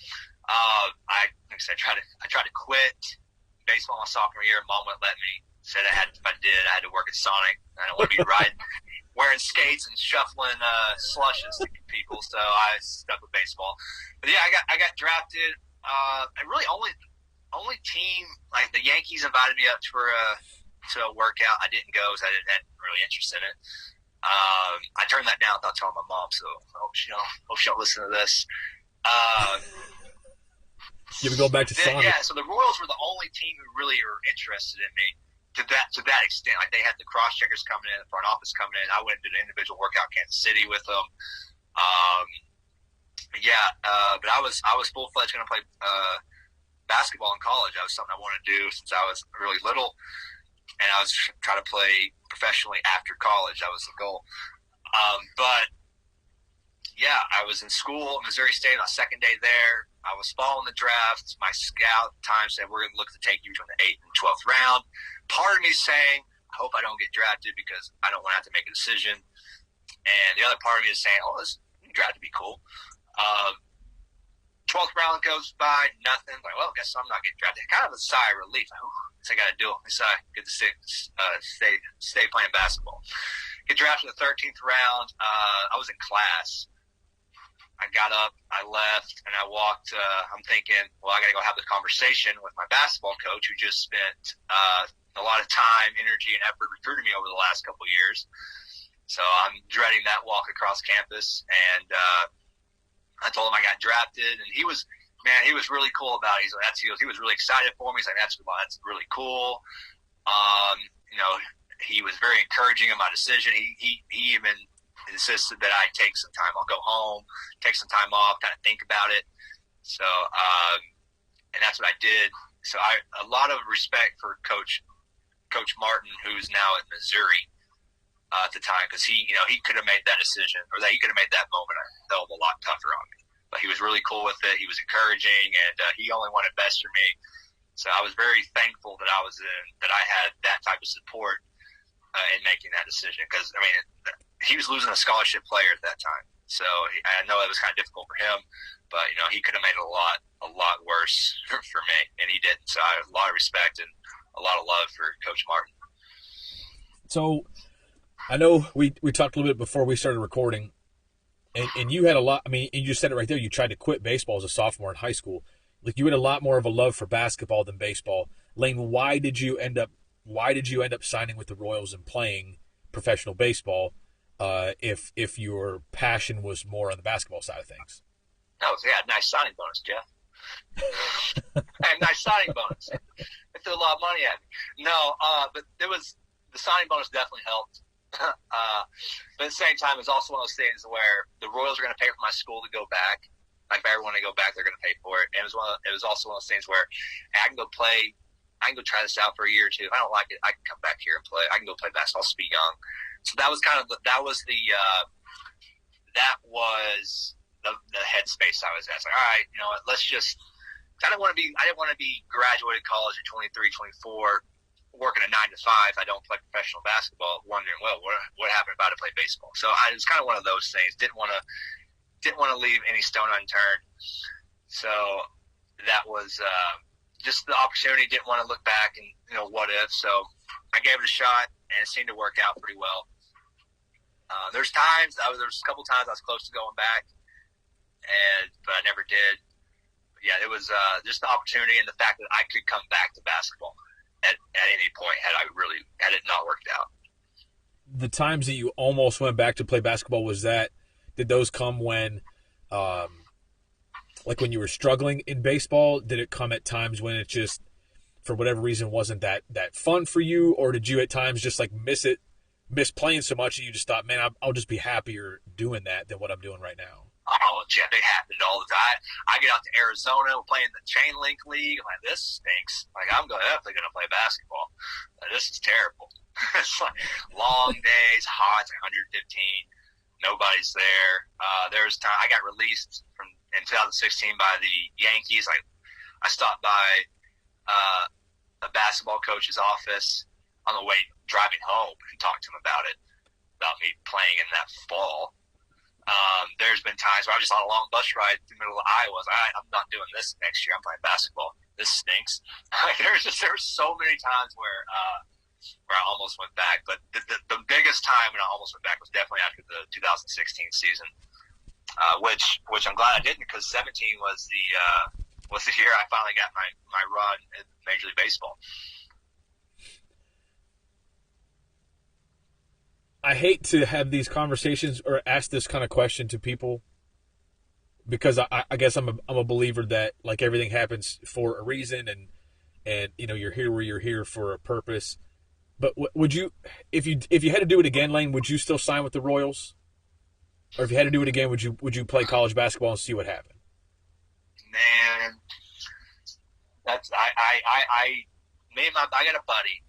Like I said, I tried to quit baseball my sophomore year. Mom wouldn't let me. Said if I did, I had to work at Sonic. I don't want to be riding, wearing skates and shuffling slushes to people. So I stuck with baseball. But yeah, I got drafted. I really only team, like the Yankees invited me up for to a workout. I didn't go because I didn't have really interest in it. I turned that down without telling my mom, so I hope she don't listen to this. You would go back to Sonic. Yeah, so the Royals were the only team who really were interested in me to that extent. Like, they had the cross checkers coming in, the front office coming in. I went and did an individual workout in Kansas City with them. But I was full fledged going to play basketball in college. That was something I wanted to do since I was really little, and I was trying to play professionally after college. That was the goal. I was in school, Missouri State, my second day there. I was following the draft. My scout time said, we're going to look to take you between the 8th and 12th round. Part of me saying, I hope I don't get drafted because I don't want to have to make a decision. And the other part of me is saying, this draft would be cool. 12th round goes by, nothing. Like, well, I guess I'm not getting drafted. Kind of a sigh of relief. I got to do it. Get to stay playing basketball. Get drafted in the 13th round. I was in class. I got up, I left, and I walked. I'm thinking, well, I got to go have this conversation with my basketball coach who just spent a lot of time, energy, and effort recruiting me over the last couple of years. So I'm dreading that walk across campus, and I told him I got drafted, and he was really cool about it. He was really excited for me. He's like, that's really cool. He was very encouraging in my decision. He even insisted that I take some time. I'll go home, take some time off, kind of think about it. So, and that's what I did. So a lot of respect for Coach Martin, who's now at Missouri at the time, because he could have made that decision, or that he could have made that moment a lot tougher on me. But he was really cool with it. He was encouraging, and he only wanted best for me. So I was very thankful that I had that type of support in making that decision, because he was losing a scholarship player at that time. So I know it was kind of difficult for him, but he could have made it a lot worse for me, and he didn't. So I have a lot of respect and a lot of love for Coach Martin. So I know we talked a little bit before we started recording, and you had a lot. And you said it right there. You tried to quit baseball as a sophomore in high school. Like, you had a lot more of a love for basketball than baseball. Lane, why did you end up signing with the Royals and playing professional baseball? If your passion was more on the basketball side of things. Nice signing bonus, Jeff. Nice signing bonus. They threw a lot of money at me. No, but the signing bonus definitely helped. But at the same time, it's also one of those things where the Royals are going to pay for my school to go back. Like, if I ever want to go back, they're going to pay for it. And it was also one of those things where I can go play. I can go try this out for a year or two. If I don't like it, I can come back here and play. I can go play basketball, still be young. So that was the headspace I was at. It's like, all right, let's just. I didn't want to be graduated college at 23, 24, working a 9 to 5. I don't play professional basketball, wondering, well, what happened if I had to play baseball? So it was kind of one of those things. Didn't want to leave any stone unturned. So that was just the opportunity. Didn't want to look back and what if. So I gave it a shot, and it seemed to work out pretty well. There's a couple times I was close to going back, but I never did. But yeah, it was just the opportunity and the fact that I could come back to basketball at any point had it not worked out. The times that you almost went back to play basketball, did those come when, like when you were struggling in baseball? Did it come at times when it just, for whatever reason, wasn't that fun for you? Or did you at times just like miss playing so much that you just thought, man, I'll just be happier doing that than what I'm doing right now? Oh, Jeff, it happened all the time. I get out to Arizona, we're playing the Chain Link League. I'm like, this stinks. Like, I'm definitely going to play basketball. This is terrible. It's like long days, hot, it's like 115. Nobody's there. There was time I got released in 2016 by the Yankees. I stopped by a basketball coach's office on the way driving home and talked to him about me playing in that fall. There's been times where I was just on a long bus ride through the middle of Iowa. I'm not doing this next year. I'm playing basketball. This stinks. There were so many times where I almost went back. But the biggest time when I almost went back was definitely after the 2016 season, which I'm glad I didn't, because 17 was the year I finally got my run in Major League Baseball. I hate to have these conversations or ask this kind of question to people, because I guess I'm a believer that like everything happens for a reason, and you're here where you're here for a purpose. But would you, if you had to do it again, Lane, would you still sign with the Royals? Or if you had to do it again, would you play college basketball and see what happened? Man, that's I got a buddy.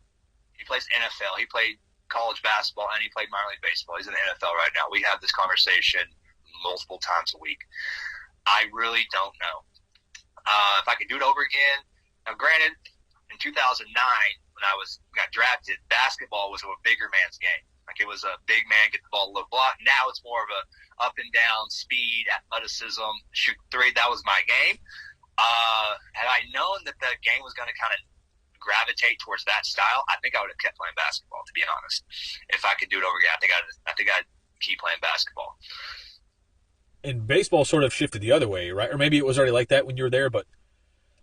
He plays NFL. He played college basketball and he played minor league baseball. He's in the NFL right now. We have this conversation multiple times a week. I really don't know if I could do it over again. Now, granted, in 2009 when I got drafted, basketball was a bigger man's game. Like, it was a big man get the ball a little block. Now it's more of a up and down, speed, athleticism, shoot three. That was my game. Had I known that the game was going to kind of gravitate towards that style, I think I would have kept playing basketball, to be honest. If I could do it over again, I think I'd keep playing basketball. And baseball sort of shifted the other way, right? Or maybe it was already like that when you were there, but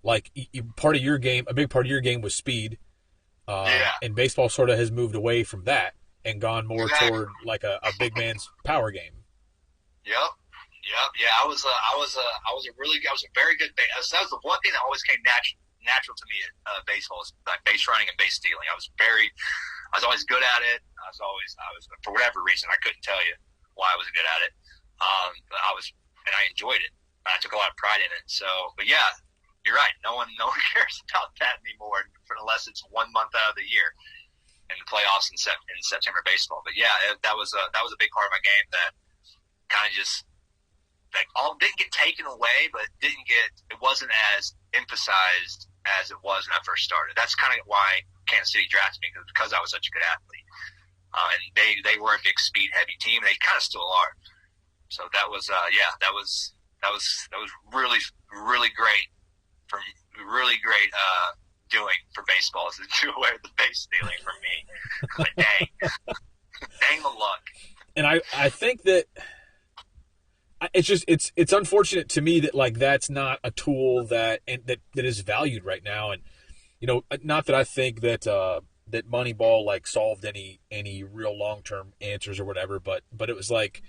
like a big part of your game was speed. And baseball sort of has moved away from that and gone more toward like a big man's power game. Yep. Yeah, I was a very good base. That was the one thing that always came natural to me at baseball, is like base running and base stealing. I was always good at it. I was for whatever reason, I couldn't tell you why I was good at it. But I enjoyed it. I took a lot of pride in it. So, but yeah, you're right. No one cares about that anymore, unless it's 1 month out of the year in the playoffs in September baseball. But yeah, that was a big part of my game that kind of just didn't get taken away, but it wasn't as emphasized as it was when I first started. That's kind of why Kansas City drafted me, because I was such a good athlete, and they were a big speed heavy team, and they kind of still are. So that was really, really great doing for baseball, is to do away with the base stealing from me. But dang the luck. And I think that it's unfortunate to me that like that's not a tool that is valued right now. And not that I think that that Moneyball like solved any real long-term answers or whatever, but it was like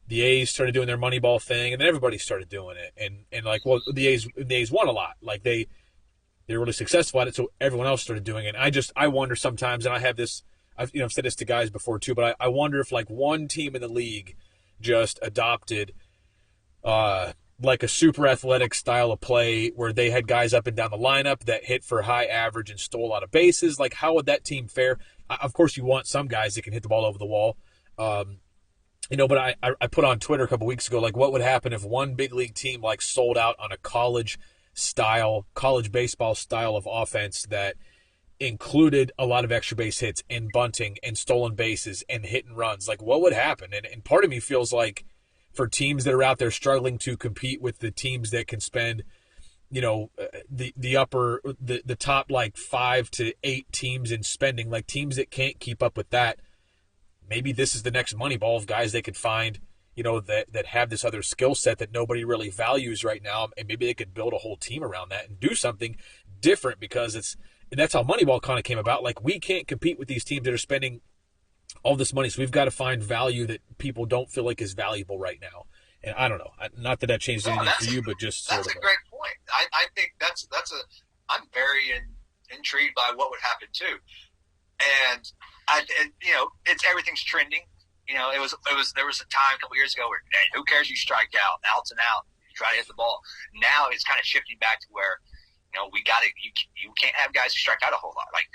the A's started doing their Moneyball thing, and then everybody started doing it, and like, well, the A's won a lot, like they were really successful at it, so everyone else started doing it. And I wonder sometimes, and I have this, I've said this to guys before too, but I wonder if like one team in the league just adopted like a super athletic style of play where they had guys up and down the lineup that hit for high average and stole a lot of bases. Like, how would that team fare? Of course, you want some guys that can hit the ball over the wall. But I put on Twitter a couple weeks ago, like, what would happen if one big league team like sold out on a college baseball style of offense that included a lot of extra base hits and bunting and stolen bases and hit and runs? Like, what would happen? And part of me feels like, for teams that are out there struggling to compete with the teams that can spend, the top like 5 to 8 teams in spending, like teams that can't keep up with that, maybe this is the next Moneyball of guys they could find, that have this other skill set that nobody really values right now, and maybe they could build a whole team around that and do something different, because that's how Moneyball kind of came about. Like, we can't compete with these teams that are spending all this money, so we've got to find value that people don't feel like is valuable right now. And I don't know, not that changed anything for you, but just that's a great point. I think I'm very intrigued by what would happen too. And it's everything's trending. There was a time a couple years ago where, hey, who cares? You strike out, outs and out, you try to hit the ball. Now it's kind of shifting back to where, you can't have guys who strike out a whole lot. Like,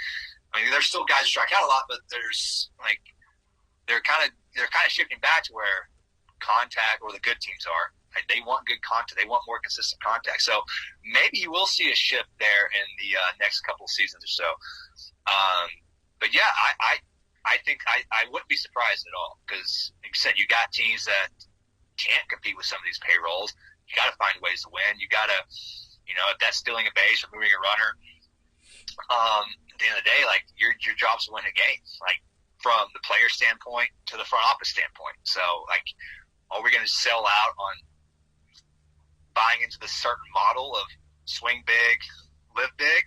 I mean, there's still guys who strike out a lot, but there's like they're kind of shifting back to where contact, or the good teams are, Like, they want good contact. They want more consistent contact. So maybe you will see a shift there in the next couple seasons or so. But yeah, I think I wouldn't be surprised at all because, like you said, you got teams that can't compete with some of these payrolls. You got to find ways to win. You got to, if that's stealing a base or moving a runner, at the end of the day, like your job's to win a game, like from the player standpoint to the front office standpoint. So, like, are we going to sell out on buying into the certain model of swing big, live big,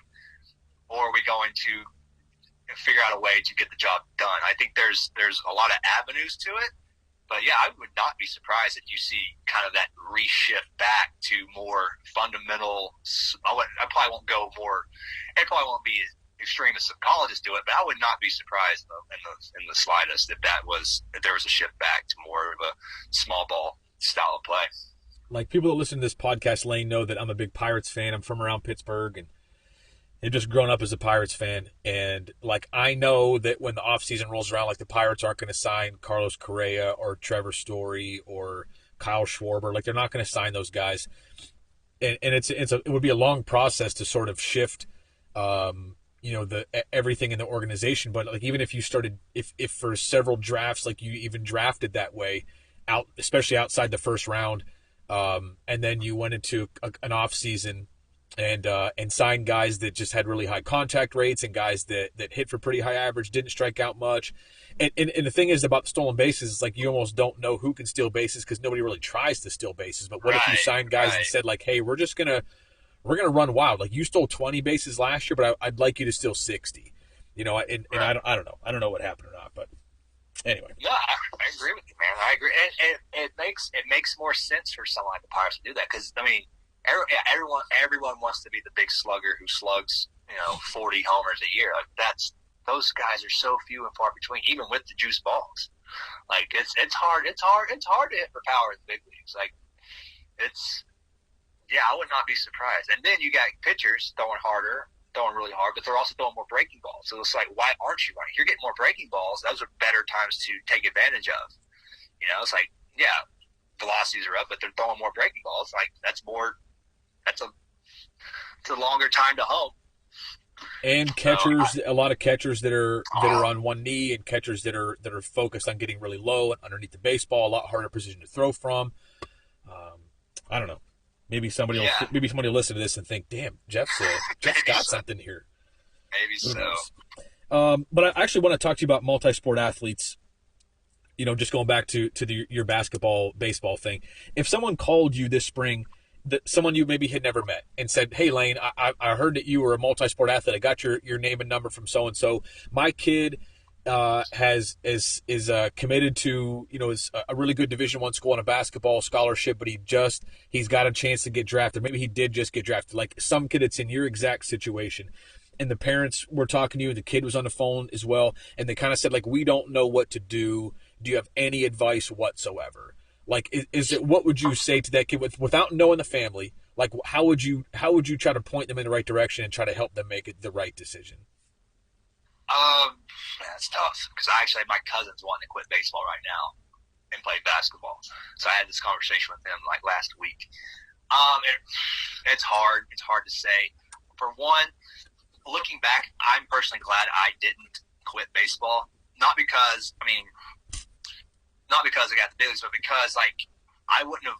or are we going to figure out a way to get the job done? I think there's a lot of avenues to it, but yeah, I would not be surprised if you see kind of that reshift back to more fundamental. I probably won't go more. It probably won't be as extreme as psychologists do it, but I would not be surprised in the slightest if there was a shift back to more of a small ball style of play. Like, people that listen to this podcast, Lane, know that I'm a big Pirates fan. I'm from around Pittsburgh, and I've just grown up as a Pirates fan. And, like, I know that when the offseason rolls around, like, the Pirates aren't going to sign Carlos Correa or Trevor Story or Kyle Schwarber. Like, they're not going to sign those guys. And it would be a long process to sort of shift, everything in the organization. But, like, even if you started, if for several drafts, like, you even drafted that way, especially outside the first round, and then you went into an off season and signed guys that just had really high contact rates and guys that hit for pretty high average, didn't strike out much. And the thing is about the stolen bases, it's like you almost don't know who can steal bases because nobody really tries to steal bases. But what if you signed guys and said, like, hey, we're gonna run wild. Like, you stole 20 bases last year, but I'd like you to steal 60. I don't know. I don't know what happened or not, but anyway. Yeah, I agree with you, man. I agree, and it makes more sense for someone like the Pirates to do that because, I mean, everyone wants to be the big slugger who slugs 40 homers a year. Like, those guys are so few and far between, even with the juice balls. Like, it's hard to hit for power in the big leagues. Like, I would not be surprised. And then you got pitchers throwing really hard, but they're also throwing more breaking balls. So it's like, why aren't you running? You're getting more breaking balls. Those are better times to take advantage of. It's like, yeah, velocities are up, but they're throwing more breaking balls. Like, it's a longer time to home. And catchers, a lot of catchers that are on one knee, and catchers that are focused on getting really low and underneath the baseball, a lot harder position to throw from. I don't know. Maybe somebody will listen to this and think, "Damn, Jeff's got something here." Maybe so. But I actually want to talk to you about multi-sport athletes. Just going back to your basketball, baseball thing. If someone called you this spring, someone you maybe had never met, and said, "Hey, Lane, I heard that you were a multi-sport athlete. I got your name and number from so and so. My kid is committed to is a really good Division I school on a basketball scholarship, but he's got a chance to get drafted. Maybe he did just get drafted. Like some kid that's in your exact situation." And the parents were talking to you, and the kid was on the phone as well, and they kind of said, like, we don't know what to do. Do you have any advice whatsoever? Like, what would you say to that kid without knowing the family? Like, how would you try to point them in the right direction and try to help them make the right decision? That's tough because my cousin's wanting to quit baseball right now and play basketball. So I had this conversation with him like last week. It's hard. It's hard to say. For one, looking back, I'm personally glad I didn't quit baseball. Not because I got the bigs, but because I wouldn't have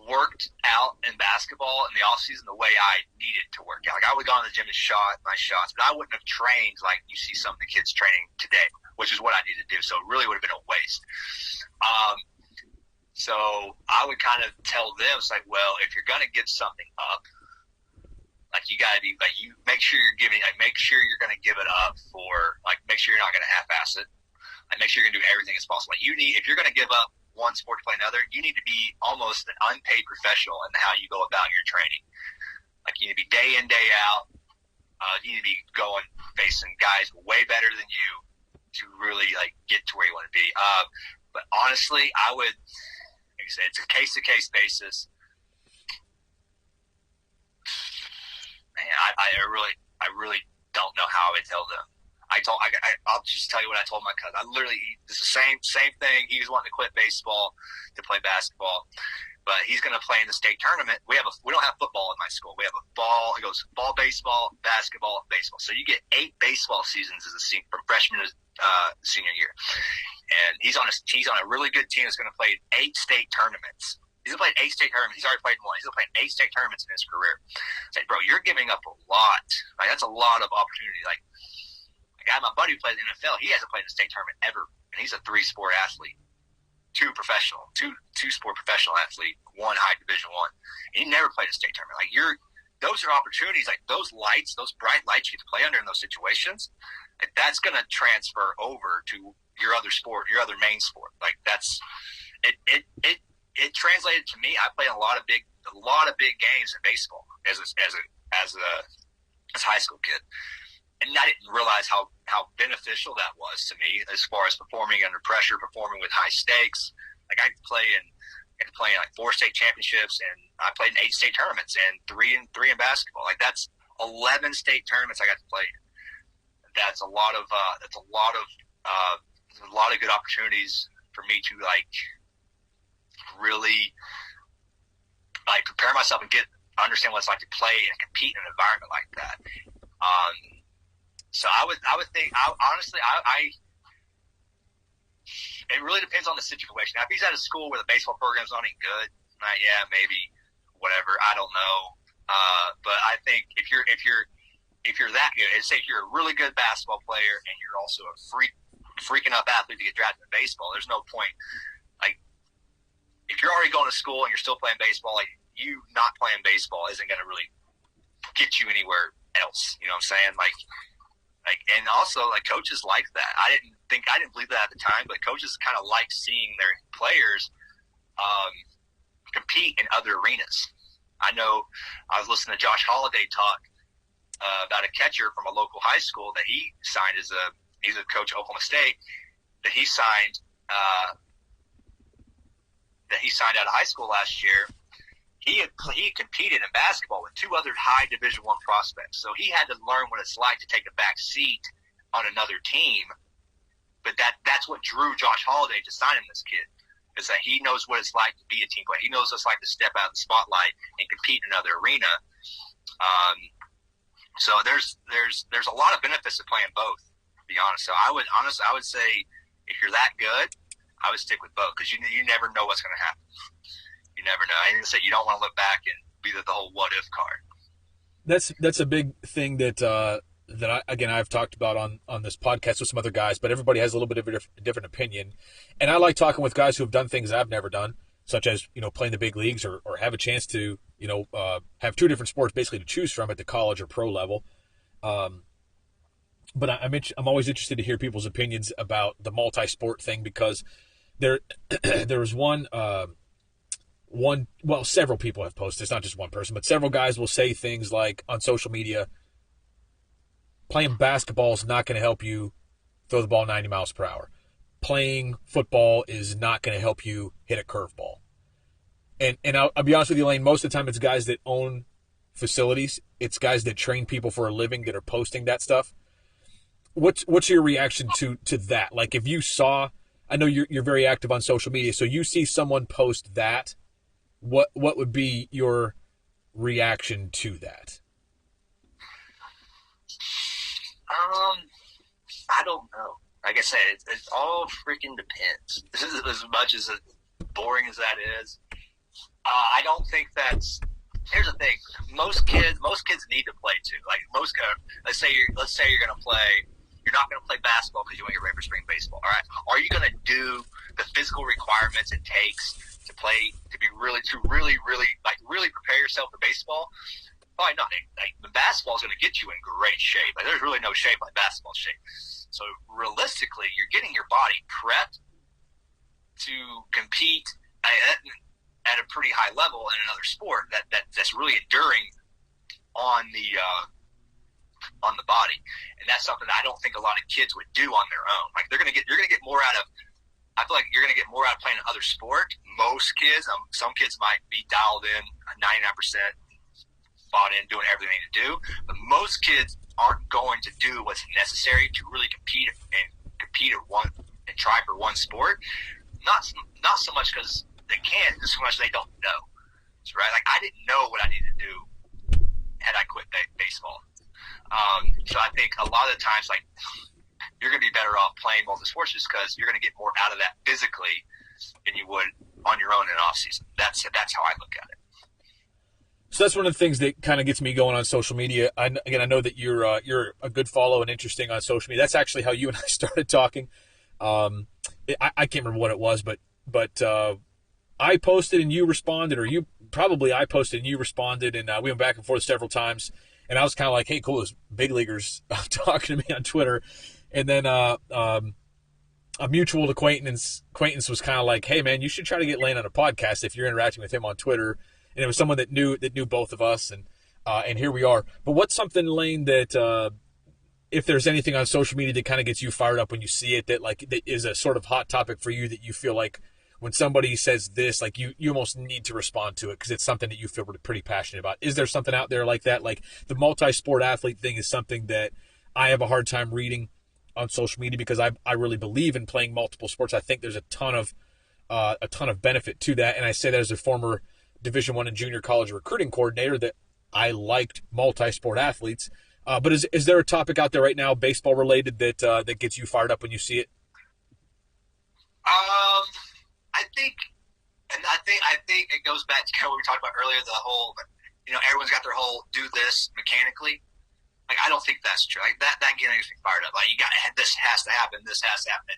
worked out in basketball in the off season the way I needed to work out. Like, I would have gone to the gym and shot my shots, but I wouldn't have trained like you see some of the kids training today, which is what I needed to do. So it really would have been a waste. So I would kind of tell them, it's like, well, if you're going to give something up, like, you got to be like, you make sure you're going to give it up for, like, make sure you're not going to half-ass it. Like, make sure you're going to do everything as possible. Like, if you're going to give up one sport to play another, you need to be almost an unpaid professional in how you go about your training. Like, you need to be day in, day out. You need to be facing guys way better than you to really, like, get to where you want to be. But honestly, I would, like I said, it's a case-to-case basis. Man, I really don't know how I would tell them. I'll just tell you what I told my cousin. It's the same thing. He was wanting to quit baseball to play basketball, but he's going to play in the state tournament. We don't have football in my school. We have a ball. It goes ball, baseball, basketball, baseball. So you get 8 baseball seasons as from freshman to senior year. And he's on a really good team that's going to play 8 state tournaments. He's going to play 8 state tournaments. He's already played 1. He's going to play 8 state tournaments in his career. I said, bro, you're giving up a lot. Like, that's a lot of opportunity. Like, a guy, my buddy who plays in the NFL, he hasn't played in a state tournament ever. And he's a 3-sport athlete. 2 sport professional athlete, 1 high Division 1. And he never played a state tournament. Like, those are opportunities. Like, those bright lights you get to play under in those situations, like, that's going to transfer over to your other sport, your other main sport. Like, that's it translated to me. I played a lot of big games in baseball as a high school kid, and I didn't realize how beneficial that was to me as far as performing under pressure, performing with high stakes. Like, I could play in like 4 state championships, and I played in 8 state tournaments and 3 in basketball. Like, that's 11 state tournaments I got to play in. That's a lot of good opportunities for me to really prepare myself and understand what it's like to play and compete in an environment like that. So I would think, honestly, it really depends on the situation. Now, if he's at a school where the baseball program's not any good, yeah, maybe whatever. I don't know. But I think if you're that good, and say if you're a really good basketball player and you're also a freaking up athlete to get drafted in baseball, there's no point. Like, if you're already going to school and you're still playing baseball, like, you not playing baseball isn't going to really get you anywhere else. You know what I'm saying? Like, and also, like, coaches like that. I didn't believe that at the time, but coaches kind of like seeing their players compete in other arenas. I know I was listening to Josh Holliday talk about a catcher from a local high school that he signed he's a coach at Oklahoma State, that he signed out of high school last year. He competed in basketball with 2 other high Division I prospects. So he had to learn what it's like to take a back seat on another team. But that's what drew Josh Holliday to signing this kid, is that he knows what it's like to be a team player. He knows what it's like to step out of the spotlight and compete in another arena. So there's a lot of benefits to playing both, to be honest. So I would say if you're that good, I would stick with both, because you never know what's going to happen. You never know. I didn't say you don't want to look back and be the whole what if card. That's a big thing that I've talked about on this podcast with some other guys, but everybody has a little bit of a different opinion. And I like talking with guys who have done things I've never done, such as, playing the big leagues or have a chance to, have 2 different sports basically to choose from at the college or pro level. But I'm always interested to hear people's opinions about the multi-sport thing, because there was several people have posted. It's not just one person, but several guys will say things like on social media, playing basketball is not going to help you throw the ball 90 miles per hour. Playing football is not going to help you hit a curveball. And I'll be honest with you, Lane, most of the time it's guys that own facilities. It's guys that train people for a living that are posting that stuff. What's your reaction to that? Like, if you saw, I know you're very active on social media, so you see someone post that, what would be your reaction to that? I don't know. Like I said, it all freaking depends. As much as boring as that is, I don't think that's. Here's the thing: most kids need to play too. Like let's say you're going to play. You're not going to play basketball because you want to get ready for spring baseball. All right, are you going to do the physical requirements it takes to play to really prepare yourself for baseball? Probably not. Like, the basketball is going to get you in great shape. Like, there's really no shape like basketball shape. So realistically, you're getting your body prepped to compete at a pretty high level in another sport that's really enduring on the body, and that's something that I don't think a lot of kids would do on their own. Like, you're gonna get more out of. I feel like you're gonna get more out of playing another sport. Most kids, some kids might be dialed in 99%, bought in, doing everything to do. But most kids aren't going to do what's necessary to really compete at one and try for one sport. Not so much because they can't, just so much they don't know. Right? Like, I didn't know what I needed to do had I quit baseball. So I think a lot of the times, like, you're going to be better off playing multiple sports just because you're going to get more out of that physically than you would on your own in off season. That's how I look at it. So that's one of the things that kind of gets me going on social media. I know that you're a good follow and interesting on social media. That's actually how you and I started talking. I can't remember what it was, but I posted and you responded, or I posted and you responded, and we went back and forth several times. And I was kind of like, hey, cool, there's big leaguers talking to me on Twitter. And then a mutual acquaintance was kind of like, hey, man, you should try to get Lane on a podcast if you're interacting with him on Twitter. And it was someone that knew both of us, and here we are. But what's something, Lane, that if there's anything on social media that kind of gets you fired up when you see it, that is a sort of hot topic for you, that you feel like when somebody says this, like you almost need to respond to it because it's something that you feel pretty passionate about? Is there something out there like that? Like the multi-sport athlete thing is something that I have a hard time reading on social media because I really believe in playing multiple sports. I think there's a ton of benefit to that, and I say that as a former Division I and junior college recruiting coordinator, that I liked multi-sport athletes. But is there a topic out there right now, baseball related, that gets you fired up when you see it? I think it goes back to kind of what we talked about earlier. The whole, everyone's got their whole do this mechanically. Like, I don't think that's true. Like that getting me fired up. Like, this has to happen. This has to happen.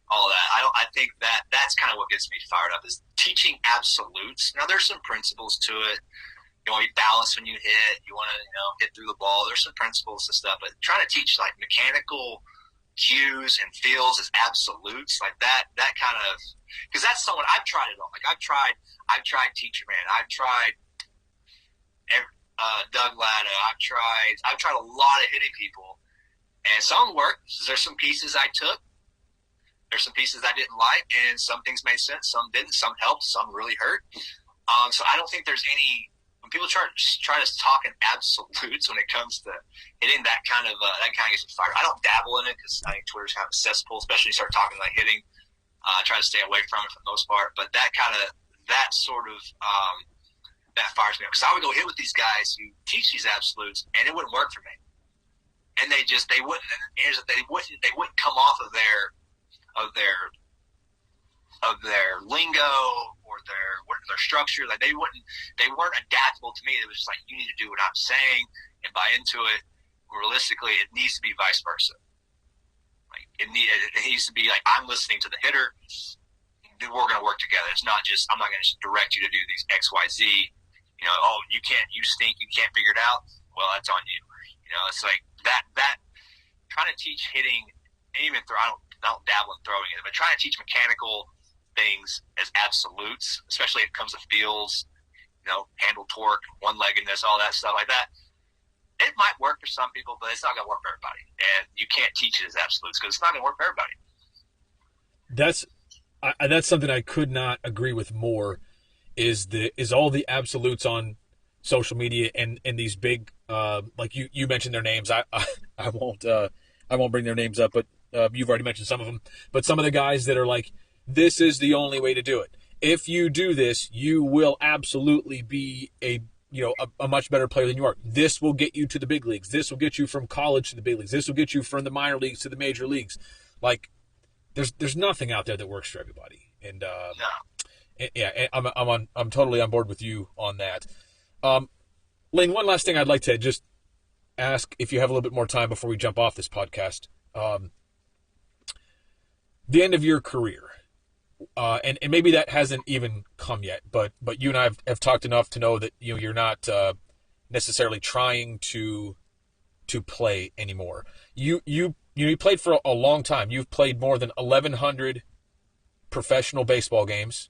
All that. I think that's kind of what gets me fired up, is teaching absolutes. Now, there's some principles to it. You want to be balanced when you hit. You want to, hit through the ball. There's some principles and stuff. But trying to teach, like, mechanical cues and feels as absolutes, like that kind of, because that's someone I've tried it on. Like, I've tried Teacher Man. I've tried Doug Latta. I've tried a lot of hitting people, and some worked. There's some pieces I took. There's some pieces I didn't like, and some things made sense, some didn't, some helped, some really hurt. So I don't think there's any, when people try to talk in absolutes when it comes to hitting, that kind of gets me fired. I don't dabble in it because I think Twitter's kind of a cesspool, especially when you start talking like hitting. I try to stay away from it for the most part, but that fires me up, because I would go hit with these guys who teach these absolutes, and it wouldn't work for me. And they wouldn't come off of their lingo or their structure. Like, they weren't adaptable to me. It was just like, you need to do what I'm saying and buy into it. Realistically, it needs to be vice versa. Like, it needs to be like, I'm listening to the hitter. We're going to work together. It's not just, I'm not going to just direct you to do these X, Y, Z. You stink, you can't figure it out. Well, that's on you. It's like that trying to teach hitting, and even throw, I don't dabble in throwing it, but trying to teach mechanical things as absolutes, especially if it comes to feels, handle, torque, one-leggedness, all that stuff like that. It might work for some people, but it's not going to work for everybody. And you can't teach it as absolutes because it's not going to work for everybody. That's something I could not agree with more, is all the absolutes on social media and these big, like you mentioned their names. I won't bring their names up, but you've already mentioned some of them. But some of the guys that are like, this is the only way to do it. If you do this, you will absolutely be a much better player than you are. This will get you to the big leagues. This will get you from college to the big leagues. This will get you from the minor leagues to the major leagues. Like, there's nothing out there that works for everybody. And No. Yeah, I'm totally on board with you on that. Lane, one last thing I'd like to just ask, if you have a little bit more time before we jump off this podcast. The end of your career, and maybe that hasn't even come yet, but you and I have talked enough to know that you're not necessarily trying to play anymore. You played for a long time. You've played more than 1,100 professional baseball games.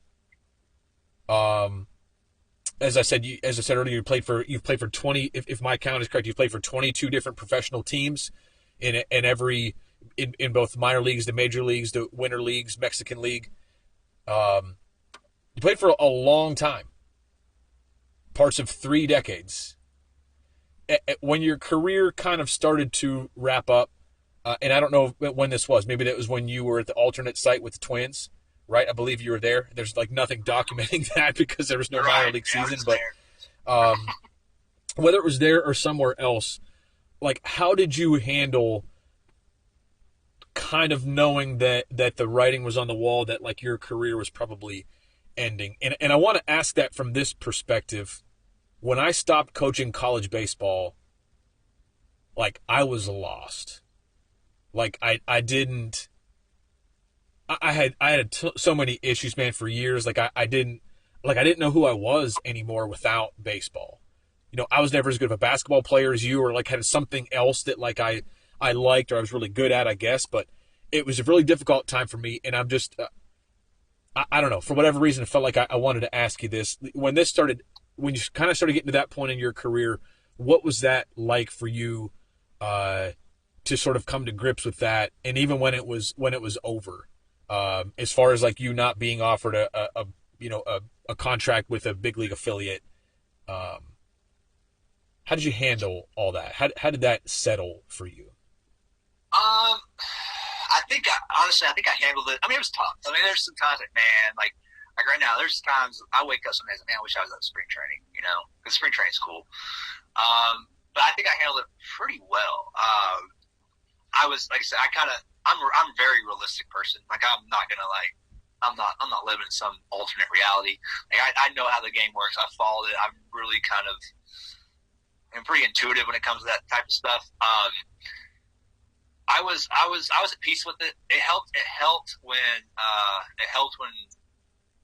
As I said earlier, you've played for 20. If my count is correct, you've played for 22 different professional teams in both minor leagues, the major leagues, the winter leagues, Mexican league. You played for a long time, parts of 3 decades. when your career kind of started to wrap up, and I don't know when this was. Maybe that was when you were at the alternate site with the Twins, right? I believe you were there. There's like nothing documenting that because there was no minor league season. But whether it was there or somewhere else, like how did you handle kind of knowing that the writing was on the wall, that like your career was probably ending? And I want to ask that from this perspective. When I stopped coaching college baseball, like I was lost. Like I had so many issues, man, for years. Like I didn't know who I was anymore without baseball. You know, I was never as good of a basketball player as you, or like had something else that like I liked or I was really good at, I guess. But it was a really difficult time for me, and I'm just I don't know, for whatever reason, it felt like I wanted to ask you this. When you kind of started getting to that point in your career, what was that like for you to sort of come to grips with that? And even when it was over, as far as like you not being offered a contract with a big league affiliate, how did you handle all that? How did that settle for you? Honestly, I think I handled it. I mean, it was tough. I mean, there's some times like, man, like right now, there's times I wake up some days and, man, I wish I was at spring training, you know, because spring training's cool. But I think I handled it pretty well. I was, like I said, I'm a very realistic person. Like, I'm not living in some alternate reality. Like, I know how the game works. I followed it. I'm really I'm pretty intuitive when it comes to that type of stuff. I was at peace with it. It helped when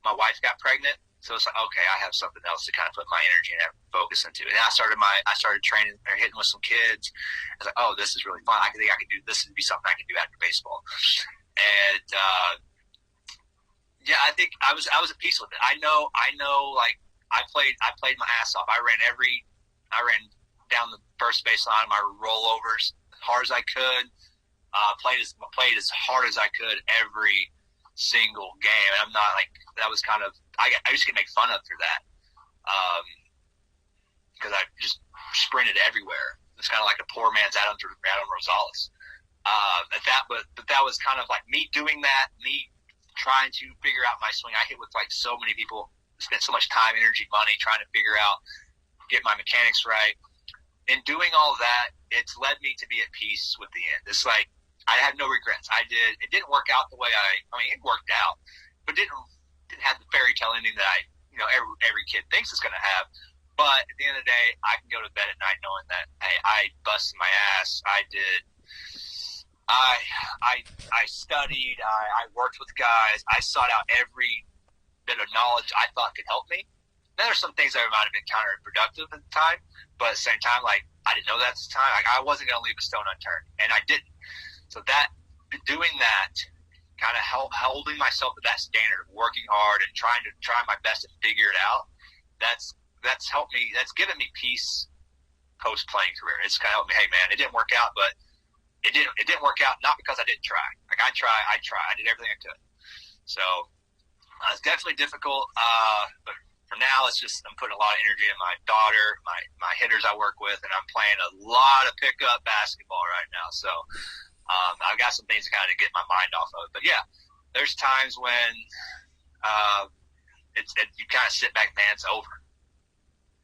my wife got pregnant. So it's like, okay, I have something else to kind of put my energy and focus into. And I started training or hitting with some kids. I was like, oh, this is really fun. I think I could do this. Would be something I could do after baseball. And yeah, I think I was at peace with it. I know. Like I played my ass off. I ran down the first baseline, my rollovers as hard as I could. Played as hard as I could every single game. And I'm not like, that was kind of, I used to get made fun of for that. Because I just sprinted everywhere. It's kind of like a poor man's Adam Rosales. But that was kind of like me doing that, me trying to figure out my swing. I hit with like so many people, spent so much time, energy, money trying to figure out, get my mechanics right. In doing all that, it's led me to be at peace with the end. It's like, I had no regrets. It didn't work out the way it worked out, but didn't have the fairy tale ending that every kid thinks it's going to have. But at the end of the day, I can go to bed at night knowing that, hey, I busted my ass. I did. I studied. I worked with guys. I sought out every bit of knowledge I thought could help me. Now, there's some things that might have been counterproductive at the time, but at the same time, like, I didn't know that at the time. Like, I wasn't going to leave a stone unturned, and I didn't. So doing that, kind of holding myself to that standard of working hard and trying my best to figure it out, that's helped me. That's given me peace post playing career. It's kind of helped me. Hey, man, it didn't work out, but it didn't work out not because I didn't try. Like I did everything I could. So it's definitely difficult, but for now, I'm putting a lot of energy in my daughter, my hitters I work with, and I'm playing a lot of pickup basketball right now. So I've got some things to kind of get my mind off of. But yeah, there's times when you kind of sit back, man, it's over.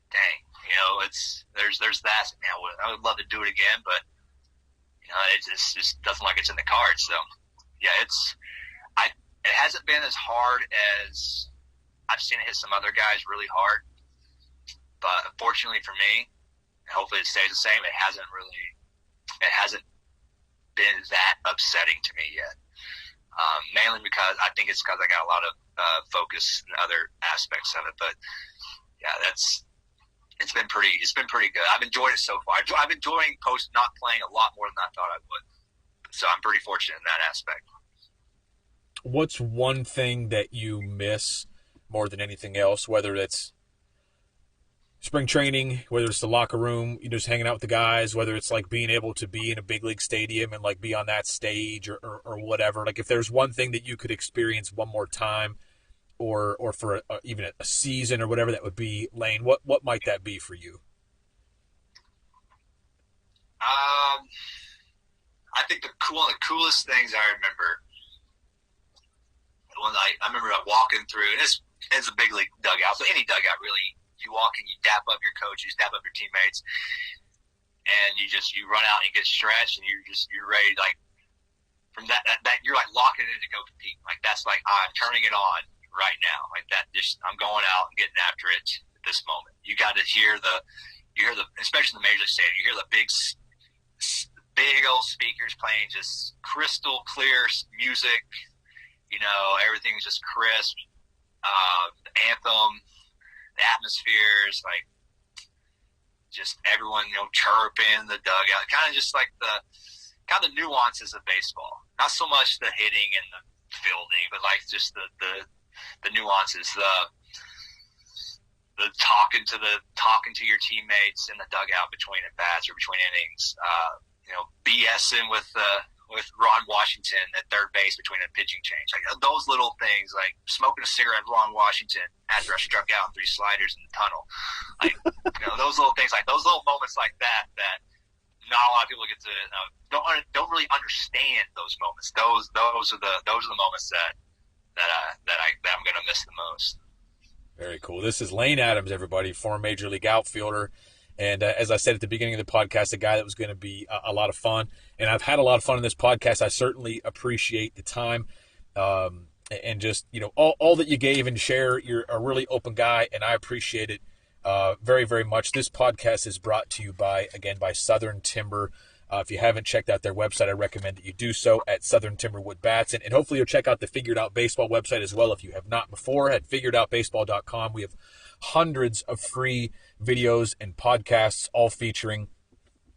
Dang, there's that. Man, I would love to do it again, but it just doesn't like it's in the cards. So yeah, it hasn't been as hard as I've seen it hit some other guys really hard, but unfortunately for me, and hopefully it stays the same, it hasn't been that upsetting to me yet. Mainly because I think it's because I got a lot of focus in other aspects of it. But yeah, it's been pretty good. I've enjoyed it so far. I'm enjoying post not playing a lot more than I thought I would. So I'm pretty fortunate in that aspect. What's one thing that you miss more than anything else, whether it's spring training, whether it's the locker room, just hanging out with the guys, whether it's like being able to be in a big league stadium and like be on that stage or whatever? Like if there's one thing that you could experience one more time or for even a season or whatever that would be, Lane, what might that be for you? I think one of the coolest things I remember when I remember walking through, and it's a big league dugout, so any dugout really, you walk in, you dap up your coaches, dap up your teammates, and you run out and you get stretched, and you're ready, like, from that you're like locking in to go compete. Like, that's like, I'm turning it on right now. Like that, I'm going out and getting after it at this moment. You got to hear especially in the Major League Stadium, you hear the big old speakers playing just crystal clear music. Everything's just crisp. The anthem, the atmosphere is like just everyone, chirping the dugout. Kind of just like the nuances of baseball. Not so much the hitting and the fielding, but like just the nuances, the talking to your teammates in the dugout between at bats or between innings. BSing with Ron Washington at third base between a pitching change. Like those little things, like smoking a cigarette with Ron Washington after I struck out 3 sliders in the tunnel. Like those little things, like those little moments like that not a lot of people get to don't really understand those moments. Those are the moments that I'm going to miss the most. Very cool. This is Lane Adams, everybody, former Major League Outfielder. And as I said at the beginning of the podcast, a guy that was going to be a lot of fun. And I've had a lot of fun in this podcast. I certainly appreciate the time and just, all that you gave and share. You're a really open guy, and I appreciate it very, very much. This podcast is brought to you by Southern Timber. If you haven't checked out their website, I recommend that you do so at Southern Timber Wood Bats. And hopefully you'll check out the Figured Out Baseball website as well if you have not before at figuredoutbaseball.com. We have hundreds of free videos and podcasts all featuring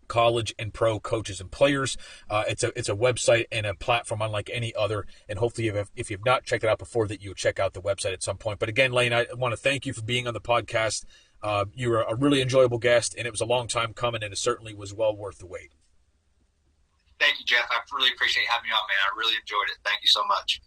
college and pro coaches and players. It's a website and a platform unlike any other. And hopefully if you've not checked it out before, that you'll check out the website at some point. But again, Lane, I want to thank you for being on the podcast. You were a really enjoyable guest, and it was a long time coming, and it certainly was well worth the wait. Thank you, Jeff. I really appreciate having me on, man. I really enjoyed it. Thank you so much.